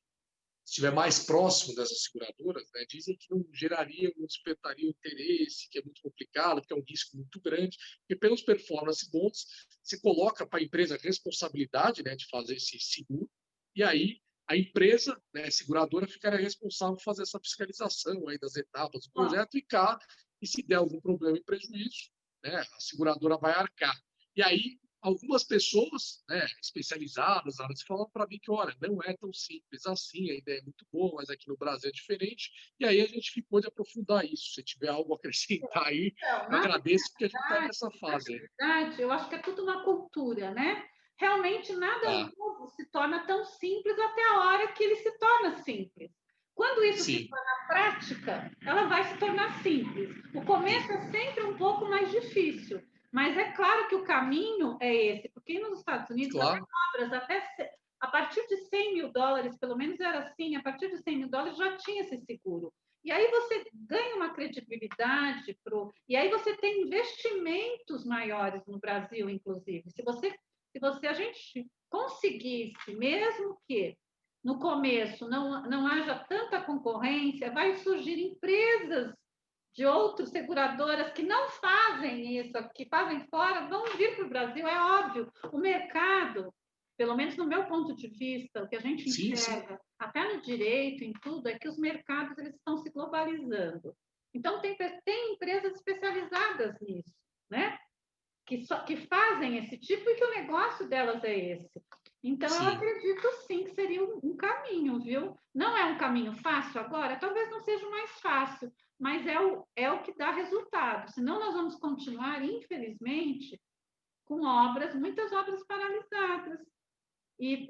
estiver mais próximo dessas seguradoras, né, dizem que não geraria, não despertaria interesse, que é muito complicado, que é um risco muito grande, porque pelos performance bonds, se coloca para a empresa a responsabilidade, né, de fazer esse seguro, e aí a empresa, né, seguradora, ficaria responsável por fazer essa fiscalização aí das etapas do projeto e se der algum problema e prejuízo, né, a seguradora vai arcar. E aí algumas pessoas, né, especializadas, elas falam para mim que, olha, não é tão simples assim, a ideia é muito boa, mas aqui no Brasil é diferente. E aí a gente ficou de aprofundar isso. Se tiver algo a acrescentar aí, Então, eu agradeço, porque a gente está nessa fase. na verdade, eu acho que é tudo uma cultura, né? Realmente nada Tá, novo se torna tão simples até a hora que ele se torna simples. Quando isso se sim, torna prática, ela vai se tornar simples. O começo sim, é sempre um pouco mais difícil, mas é claro que o caminho é esse, porque nos Estados Unidos, até claro, obras, até partir de US$ 100.000, pelo menos era assim, a partir de US$ 100.000 já tinha esse seguro. E aí você ganha uma credibilidade e aí você tem investimentos maiores no Brasil, inclusive. Se a gente conseguisse, mesmo que no começo não haja tanta concorrência, vai surgir empresas de outras seguradoras que não fazem isso, que fazem fora, vão vir para o Brasil, é óbvio. O mercado, pelo menos no meu ponto de vista, o que a gente Sim, sim. enxerga, até no direito, em tudo, é que os mercados eles estão se globalizando. Então, tem empresas especializadas nisso, né? Que fazem esse tipo e que o negócio delas é esse. Então, eu Sim. acredito sim que seria um caminho, viu? Não é um caminho fácil agora, talvez não seja o mais fácil, mas é o que dá resultado. Senão, nós vamos continuar, infelizmente, com muitas obras paralisadas. E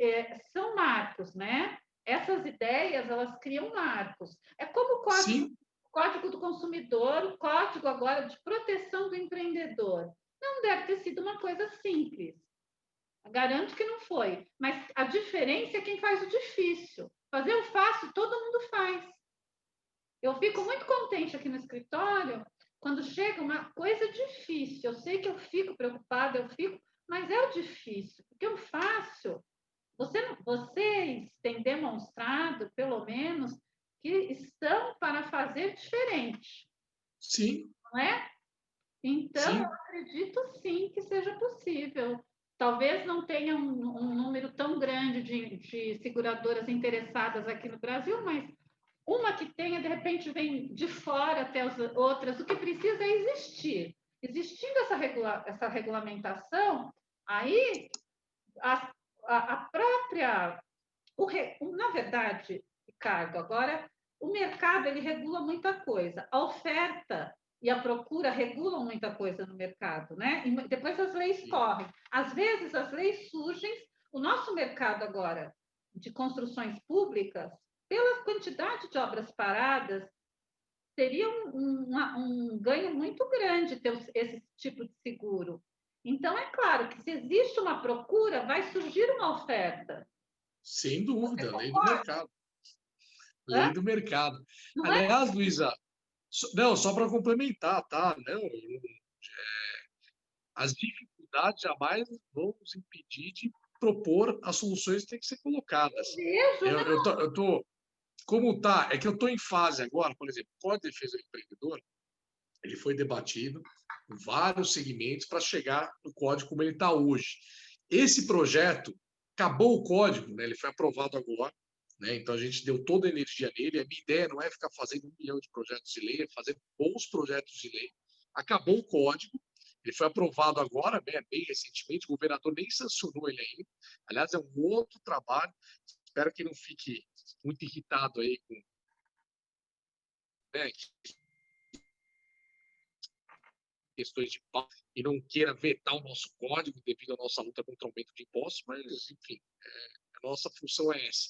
são marcos, né? Essas ideias, elas criam marcos. É como o Sim, Código do Consumidor, o Código agora de Proteção do Empreendedor. Não deve ter sido uma coisa simples. Garanto que não foi. Mas a diferença é quem faz o difícil. Fazer o fácil, todo mundo faz. Eu fico muito contente aqui no escritório quando chega uma coisa difícil. Eu sei que eu fico preocupada, mas é o difícil. Porque o fácil, vocês têm demonstrado, pelo menos, que estão para fazer diferente, sim, não é? Então, eu sim. acredito sim que seja possível. Talvez não tenha um número tão grande de seguradoras interessadas aqui no Brasil, mas uma que tenha, de repente, vem de fora até as outras. O que precisa é existir. Existindo essa regulamentação, aí a própria. Na verdade, Ricardo, agora o mercado ele regula muita coisa. A oferta e a procura regulam muita coisa no mercado, né? E depois as leis Sim. correm. Às vezes as leis surgem, o nosso mercado agora de construções públicas, pela quantidade de obras paradas, seria um ganho muito grande ter esse tipo de seguro. Então, é claro que se existe uma procura, vai surgir uma oferta. Sem Você dúvida, lei do concorda? mercado. Hã? Lei do mercado. Não é? Aliás, Luísa, não, só para complementar, tá? Não, as dificuldades jamais vão nos impedir de propor as soluções que têm que ser colocadas. Vejo, não. Como tá? É que eu estou em fase agora, por exemplo, o Código de Defesa do Empreendedor, ele foi debatido em vários segmentos para chegar no código como ele está hoje. Esse projeto, acabou o código, né? Ele foi aprovado agora, né? Então a gente deu toda a energia nele. A minha ideia não é ficar fazendo 1 milhão de projetos de lei, é fazer bons projetos de lei. Acabou o código, ele foi aprovado agora, né, bem recentemente, o governador nem sancionou ele ainda. Aliás, é um outro trabalho. Espero que não fique muito irritado aí com, né, questões de pau e não queira vetar o nosso código devido à nossa luta contra o aumento de impostos, mas, enfim, a nossa função é essa.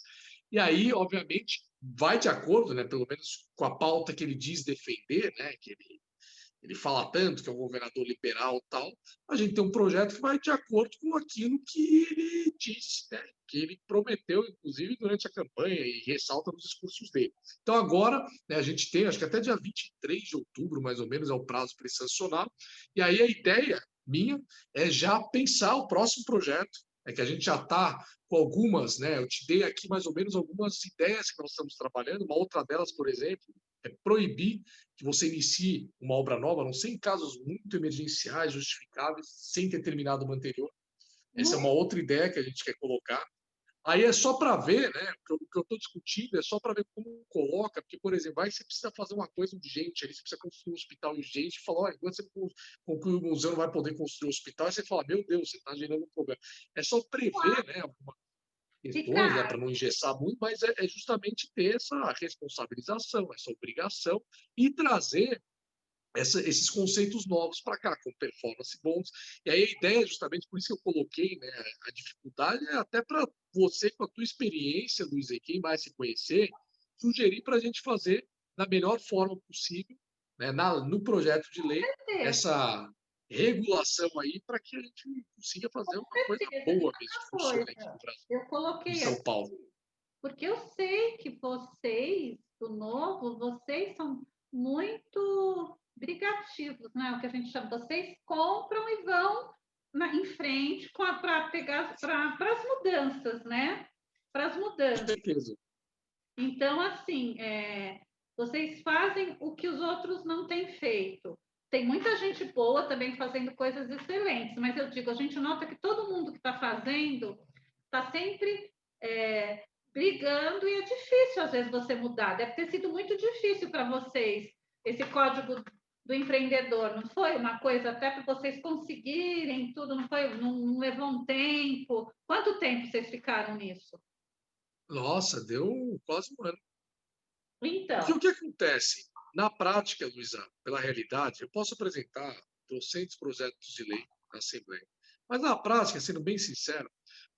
E aí, obviamente, vai de acordo, né, pelo menos com a pauta que ele diz defender, né, que ele fala tanto que é um governador liberal e tal, a gente tem um projeto que vai de acordo com aquilo que ele disse, né, que ele prometeu, inclusive, durante a campanha e ressalta nos discursos dele. Então, agora, né, a gente tem, acho que até dia 23 de outubro, mais ou menos, é o prazo para ele sancionar, e aí a ideia minha é já pensar o próximo projeto, é que a gente já está com algumas, né? Eu te dei aqui mais ou menos algumas ideias que nós estamos trabalhando. Uma outra delas, por exemplo, é proibir que você inicie uma obra nova, a não ser em casos muito emergenciais, justificáveis, sem ter terminado uma anterior. Essa é uma outra ideia que a gente quer colocar. Aí é só para ver, né? O que eu estou discutindo é só para ver como coloca, porque, por exemplo, aí você precisa fazer uma coisa urgente, aí você precisa construir um hospital urgente, e falar, olha, enquanto você conclui o museu, não vai poder construir o hospital, aí você fala, meu Deus, você está gerando um problema. É só prever, né? Algumas questões, né, para Ricardo, não engessar muito, mas é justamente ter essa responsabilização, essa obrigação e trazer esses conceitos novos para cá, com performance bons. E aí a ideia, justamente por isso que eu coloquei, né, a dificuldade, é até para você, com a tua experiência, Luiz, e quem mais se conhecer, sugerir para a gente fazer da melhor forma possível, né, no projeto de lei, certeza. essa, regulação aí para que a gente consiga fazer Com uma coisa certeza. boa mesmo, que funcione aqui no Coisa, Brasil, eu em coloquei São aqui, Paulo. porque eu sei que vocês, do Novo, vocês são muito brigativos, né? O que a gente chama, vocês compram e vão em frente para pegar para as mudanças, né? Para as Com mudanças. certeza. Então, assim, vocês fazem o que os outros não têm feito. Tem muita gente boa também fazendo coisas excelentes, mas eu digo, a gente nota que todo mundo que está fazendo está sempre brigando e é difícil, às vezes, você mudar. Deve ter sido muito difícil para vocês esse código do empreendedor, não foi uma coisa até para vocês conseguirem tudo, não foi? Não levou um tempo? Quanto tempo vocês ficaram nisso? Nossa, deu quase um ano. Porque o Então, que acontece? Na prática, Luísa, pela realidade, eu posso apresentar trocentos projetos de lei na Assembleia. Mas na prática, sendo bem sincero,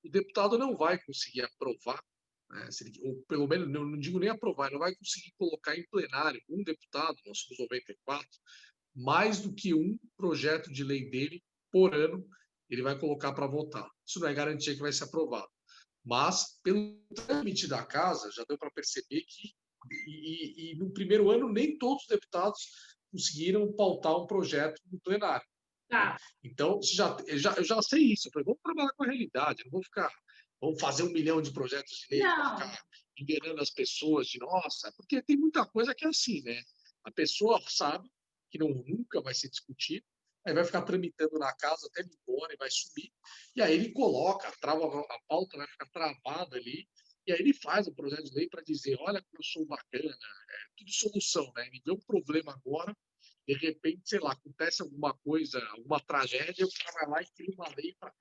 o deputado não vai conseguir aprovar, né, ou pelo menos, não digo nem aprovar, ele não vai conseguir colocar em plenário um deputado, nós somos 94, mais do que um projeto de lei dele por ano, ele vai colocar para votar. Isso não é garantia que vai ser aprovado. Mas, pelo trâmite da casa, já deu para perceber que, e no primeiro ano, nem todos os deputados conseguiram pautar um projeto no plenário. Né? tá. Então, eu já sei isso. Eu falei, vamos trabalhar com a realidade, não vou ficar, vamos fazer 1 milhão de projetos de lei para Não, ficar enganando as pessoas de nossa, porque tem muita coisa que é assim, né? A pessoa sabe que nunca vai ser discutido, aí vai ficar tramitando na casa até ele ir embora e vai subir, e aí ele coloca, trava a pauta, vai ficar travada ali, e aí ele faz o projeto de lei para dizer, olha como eu sou bacana, tudo solução, né? Ele vê um problema agora, de repente, sei lá, acontece alguma coisa, alguma tragédia, o cara vai lá e cria uma lei para.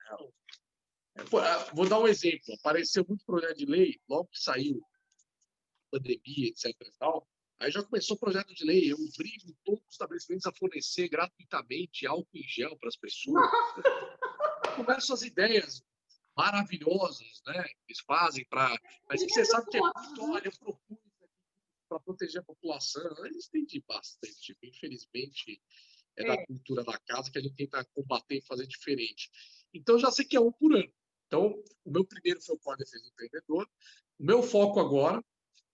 Vou dar um exemplo. Apareceu muito projeto de lei, logo que saiu a pandemia, etc. E tal, aí já começou o projeto de lei. Eu obrigo todos os estabelecimentos a fornecer gratuitamente álcool em gel para as pessoas. Começam as ideias maravilhosas, né? Que eles fazem para. Mas que você sabe que é muito, olha, eu propus para proteger a população. Eles têm de bastante. Infelizmente, é da é. cultura da casa que a gente tenta combater e fazer diferente. Então, já sei que é um por ano. Então, o meu primeiro foi o Código de Defesa do Empreendedor. O meu foco agora,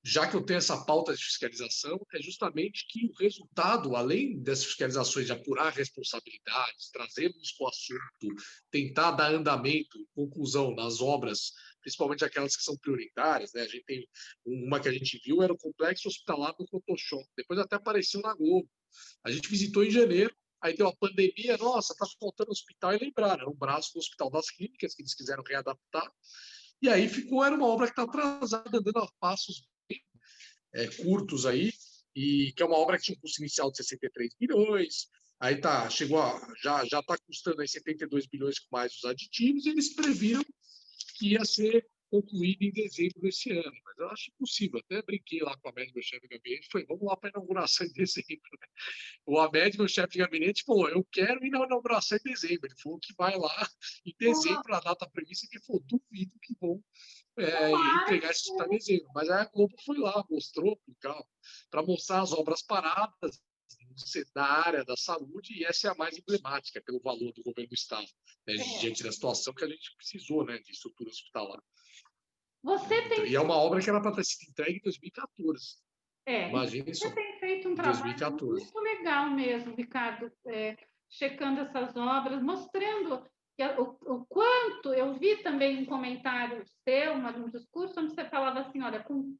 já que eu tenho essa pauta de fiscalização, é justamente que o resultado, além das fiscalizações de apurar responsabilidades, trazer luz para o assunto, tentar dar andamento, conclusão nas obras, principalmente aquelas que são prioritárias, né? A gente tem uma que a gente viu, era o complexo hospitalar do Photoshop. Depois até apareceu na Globo. A gente visitou em janeiro, aí deu a pandemia, nossa, está faltando hospital, e lembraram, era um braço do Hospital das Clínicas, que eles quiseram readaptar, e aí ficou, era uma obra que está atrasada, andando a passos curtos aí, e que é uma obra que tinha um custo inicial de 63 bilhões, aí tá, chegou a, já está custando aí 72 bilhões com mais os aditivos, e eles previram que ia ser concluído em dezembro desse ano, mas eu acho impossível. Até brinquei lá com a médica, meu chefe de gabinete, falei, vamos lá para a inauguração em dezembro. O Hamed, meu chefe de gabinete, falou: eu quero ir na inauguração em dezembro. Ele falou que vai lá em dezembro, a data prevista, que ele falou: duvido que vão Tomara entregar esse hospital em dezembro. Mas aí a Globo foi lá, mostrou para mostrar as obras paradas da área da saúde, e essa é a mais emblemática pelo valor do governo do Estado, né, é. diante da situação que a gente precisou, né, de estrutura hospitalar. Você Então, tem, e é uma obra que era para ter sido entregue em 2014. então, Imagine você só, tem feito um em trabalho 2014. muito legal mesmo, Ricardo, checando essas obras, mostrando o quanto eu vi também um comentário seu, um discurso, onde você falava assim, olha, com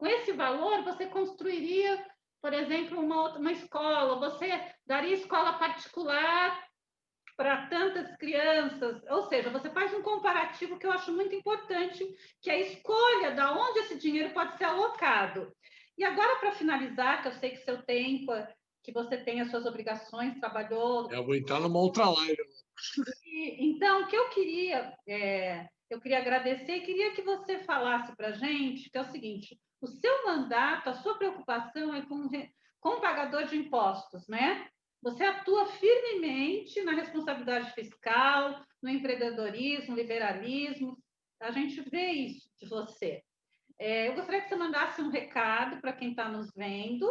esse valor, você construiria, por exemplo, uma escola, você daria escola particular para tantas crianças, ou seja, você faz um comparativo que eu acho muito importante, que é a escolha de onde esse dinheiro pode ser alocado. E agora, para finalizar, que eu sei que seu tempo, que você tem as suas obrigações, trabalhou. Eu vou entrar numa outra live. Então, o que eu queria agradecer e queria que você falasse para a gente, que é o seguinte, o seu mandato, a sua preocupação é com o pagador de impostos, né? Você atua firmemente na responsabilidade fiscal, no empreendedorismo, liberalismo. A gente vê isso de você. Eu gostaria que você mandasse um recado para quem está nos vendo.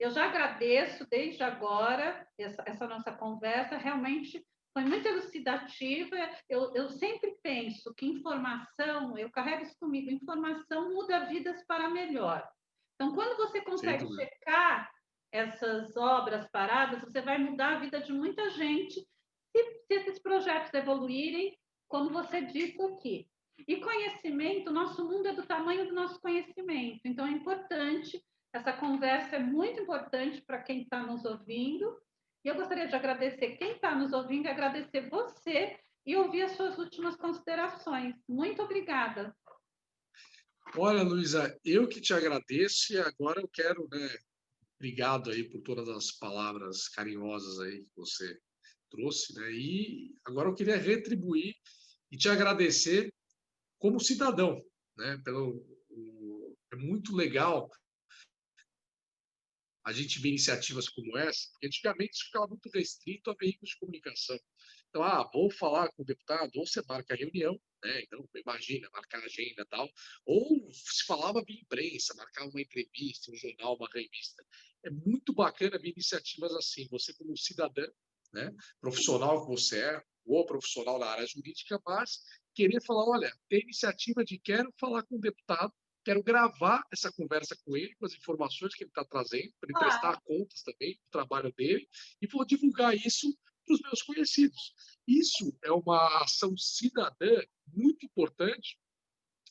eu já agradeço desde agora essa nossa conversa, realmente foi muito elucidativa. Eu sempre penso que informação, eu carrego isso comigo, informação muda vidas para melhor. Então, quando você Sem consegue dúvida. checar essas obras paradas, você vai mudar a vida de muita gente se esses projetos evoluírem, como você disse aqui. E conhecimento, nosso mundo é do tamanho do nosso conhecimento, então é importante, essa conversa é muito importante para quem está nos ouvindo, e eu gostaria de agradecer quem está nos ouvindo e agradecer você e ouvir as suas últimas considerações. Muito obrigada. Olha, Luísa, eu que te agradeço e agora eu quero, né, obrigado aí por todas as palavras carinhosas aí que você trouxe, né? E agora eu queria retribuir e te agradecer como cidadão, né? É muito legal a gente ver iniciativas como essa, porque antigamente isso ficava muito restrito a veículos de comunicação. Então, vou falar com o deputado, ou você marca a reunião, né? Então, imagina, marcar a agenda e tal, ou se falava via imprensa, marcar uma entrevista, um jornal, uma revista. É muito bacana ver iniciativas assim, você como cidadã, né? Profissional que você é, ou profissional na área jurídica, mas querer falar, olha, tem iniciativa de quero falar com o deputado, quero gravar essa conversa com ele, com as informações que ele está trazendo, para ele prestar Claro. contas também do trabalho dele, e vou divulgar isso para os meus conhecidos. Isso é uma ação cidadã muito importante,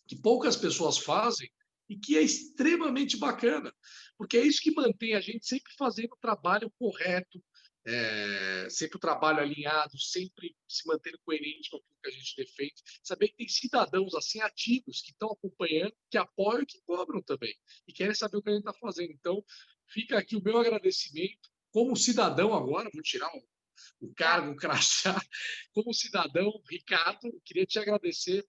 que poucas pessoas fazem, e que é extremamente bacana, porque é isso que mantém a gente sempre fazendo o trabalho correto, sempre o trabalho alinhado, sempre se mantendo coerente com aquilo que a gente defende. Saber que tem cidadãos assim ativos que estão acompanhando, que apoiam e que cobram também, e querem saber o que a gente está fazendo. Então, fica aqui o meu agradecimento como cidadão agora, vou tirar o cargo, o crachá, como cidadão, Ricardo, queria te agradecer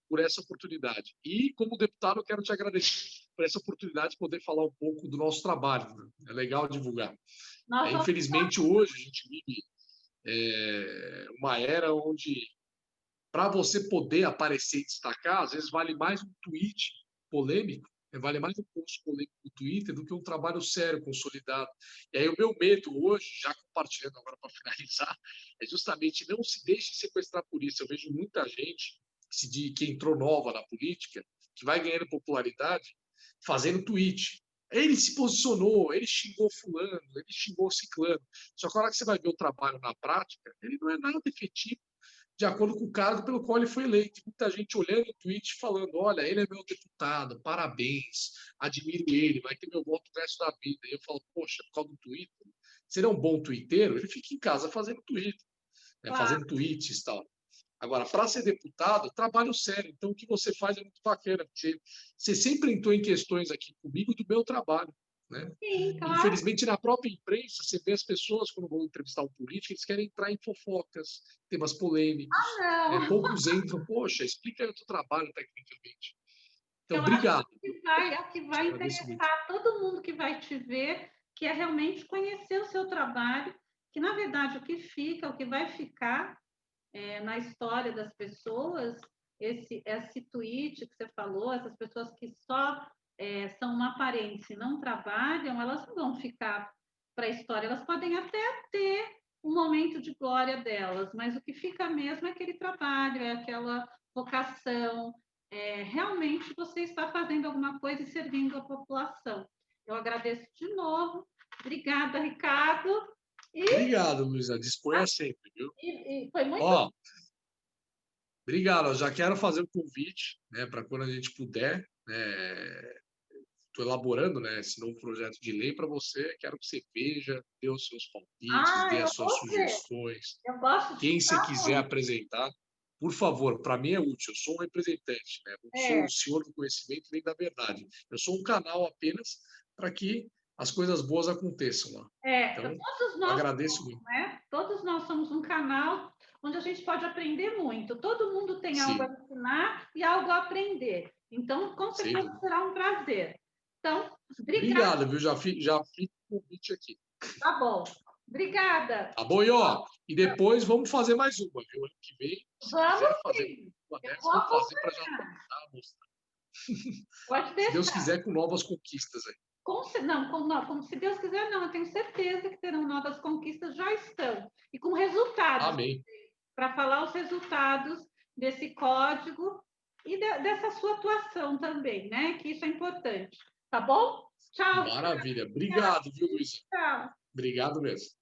por essa oportunidade. E, como deputado, eu quero te agradecer por essa oportunidade de poder falar um pouco do nosso trabalho. Né? É legal divulgar. Nós vamos... Infelizmente, hoje, a gente vive uma era onde, para você poder aparecer e destacar, às vezes vale mais um tweet polêmico, vale mais um post polêmico no Twitter do que um trabalho sério, consolidado. E aí o meu medo hoje, já compartilhando agora para finalizar, é justamente não se deixe sequestrar por isso. Eu vejo muita gente que entrou nova na política, que vai ganhando popularidade, fazendo tweet. Ele se posicionou, ele xingou fulano, ele xingou ciclano. Só que a hora que você vai ver o trabalho na prática, ele não é nada efetivo de acordo com o cargo pelo qual ele foi eleito. Muita gente olhando o tweet falando, olha, ele é meu deputado, parabéns, admiro ele, vai ter meu voto o resto da vida. E eu falo, poxa, por causa do Twitter, se ele é um bom twitteiro, ele fica em casa fazendo Twitter, né, Claro. fazendo tweets e tal. Agora, para ser deputado, trabalho sério. Então, o que você faz é muito bacana. Você sempre entrou em questões aqui comigo do meu trabalho. Né? Sim, claro. Infelizmente, na própria imprensa, você vê as pessoas, quando vão entrevistar um político, eles querem entrar em fofocas, temas polêmicos. Não. Poucos entram, poxa, explica aí o teu trabalho tecnicamente. Então, Eu acho obrigado. é o que Te vai agradeço muito. interessar todo mundo que vai te ver, que é realmente conhecer o seu trabalho, que na verdade o que fica, o que vai ficar na história das pessoas, esse tweet que você falou, essas pessoas que só são uma aparência e não trabalham, elas não vão ficar para a história, elas podem até ter um momento de glória delas, mas o que fica mesmo é aquele trabalho, é aquela vocação, realmente você está fazendo alguma coisa e servindo a população. Eu agradeço de novo. Obrigada, Ricardo. Obrigado, Luísa. Disponha sempre, viu? E foi muito... Ó, obrigado. Eu já quero fazer o convite, né, para quando a gente puder, né, estou elaborando, né, esse novo projeto de lei para você. Quero que você veja, dê os seus palpites, dê Eu as suas vou ver. sugestões. Eu gosto de Quem você estar quiser muito. apresentar, por favor, para mim é útil. Eu sou um representante, né? Não sou o senhor do conhecimento nem da verdade. Eu sou um canal apenas para que as coisas boas aconteçam lá. Então, Todos eu nós agradeço somos, muito. né? Todos nós somos um canal onde a gente pode aprender muito. Todo mundo tem algo a Sim, ensinar e algo a aprender. Então, com sem certeza dúvida. será um prazer. Então, obrigada. Obrigado, viu? Já fico com o convite aqui. Tá bom. Obrigada. Tá bom? E, ó, e depois vamos fazer mais uma, viu? Ano que vem, se Vamos quiser fazer sim. uma Eu dessa, vou vamos fazer para já acompanhar. atualizar, mostrar. Pode Se Deus deixar. quiser, com novas conquistas aí. Não, como se Deus quiser, não. Eu tenho certeza que terão novas conquistas, já estão. E com resultados, Amém. para falar os resultados desse código e dessa sua atuação também, né? Que isso é importante. Tá bom? Tchau. Maravilha. Obrigado, viu, Luísa? Tchau. Obrigado mesmo.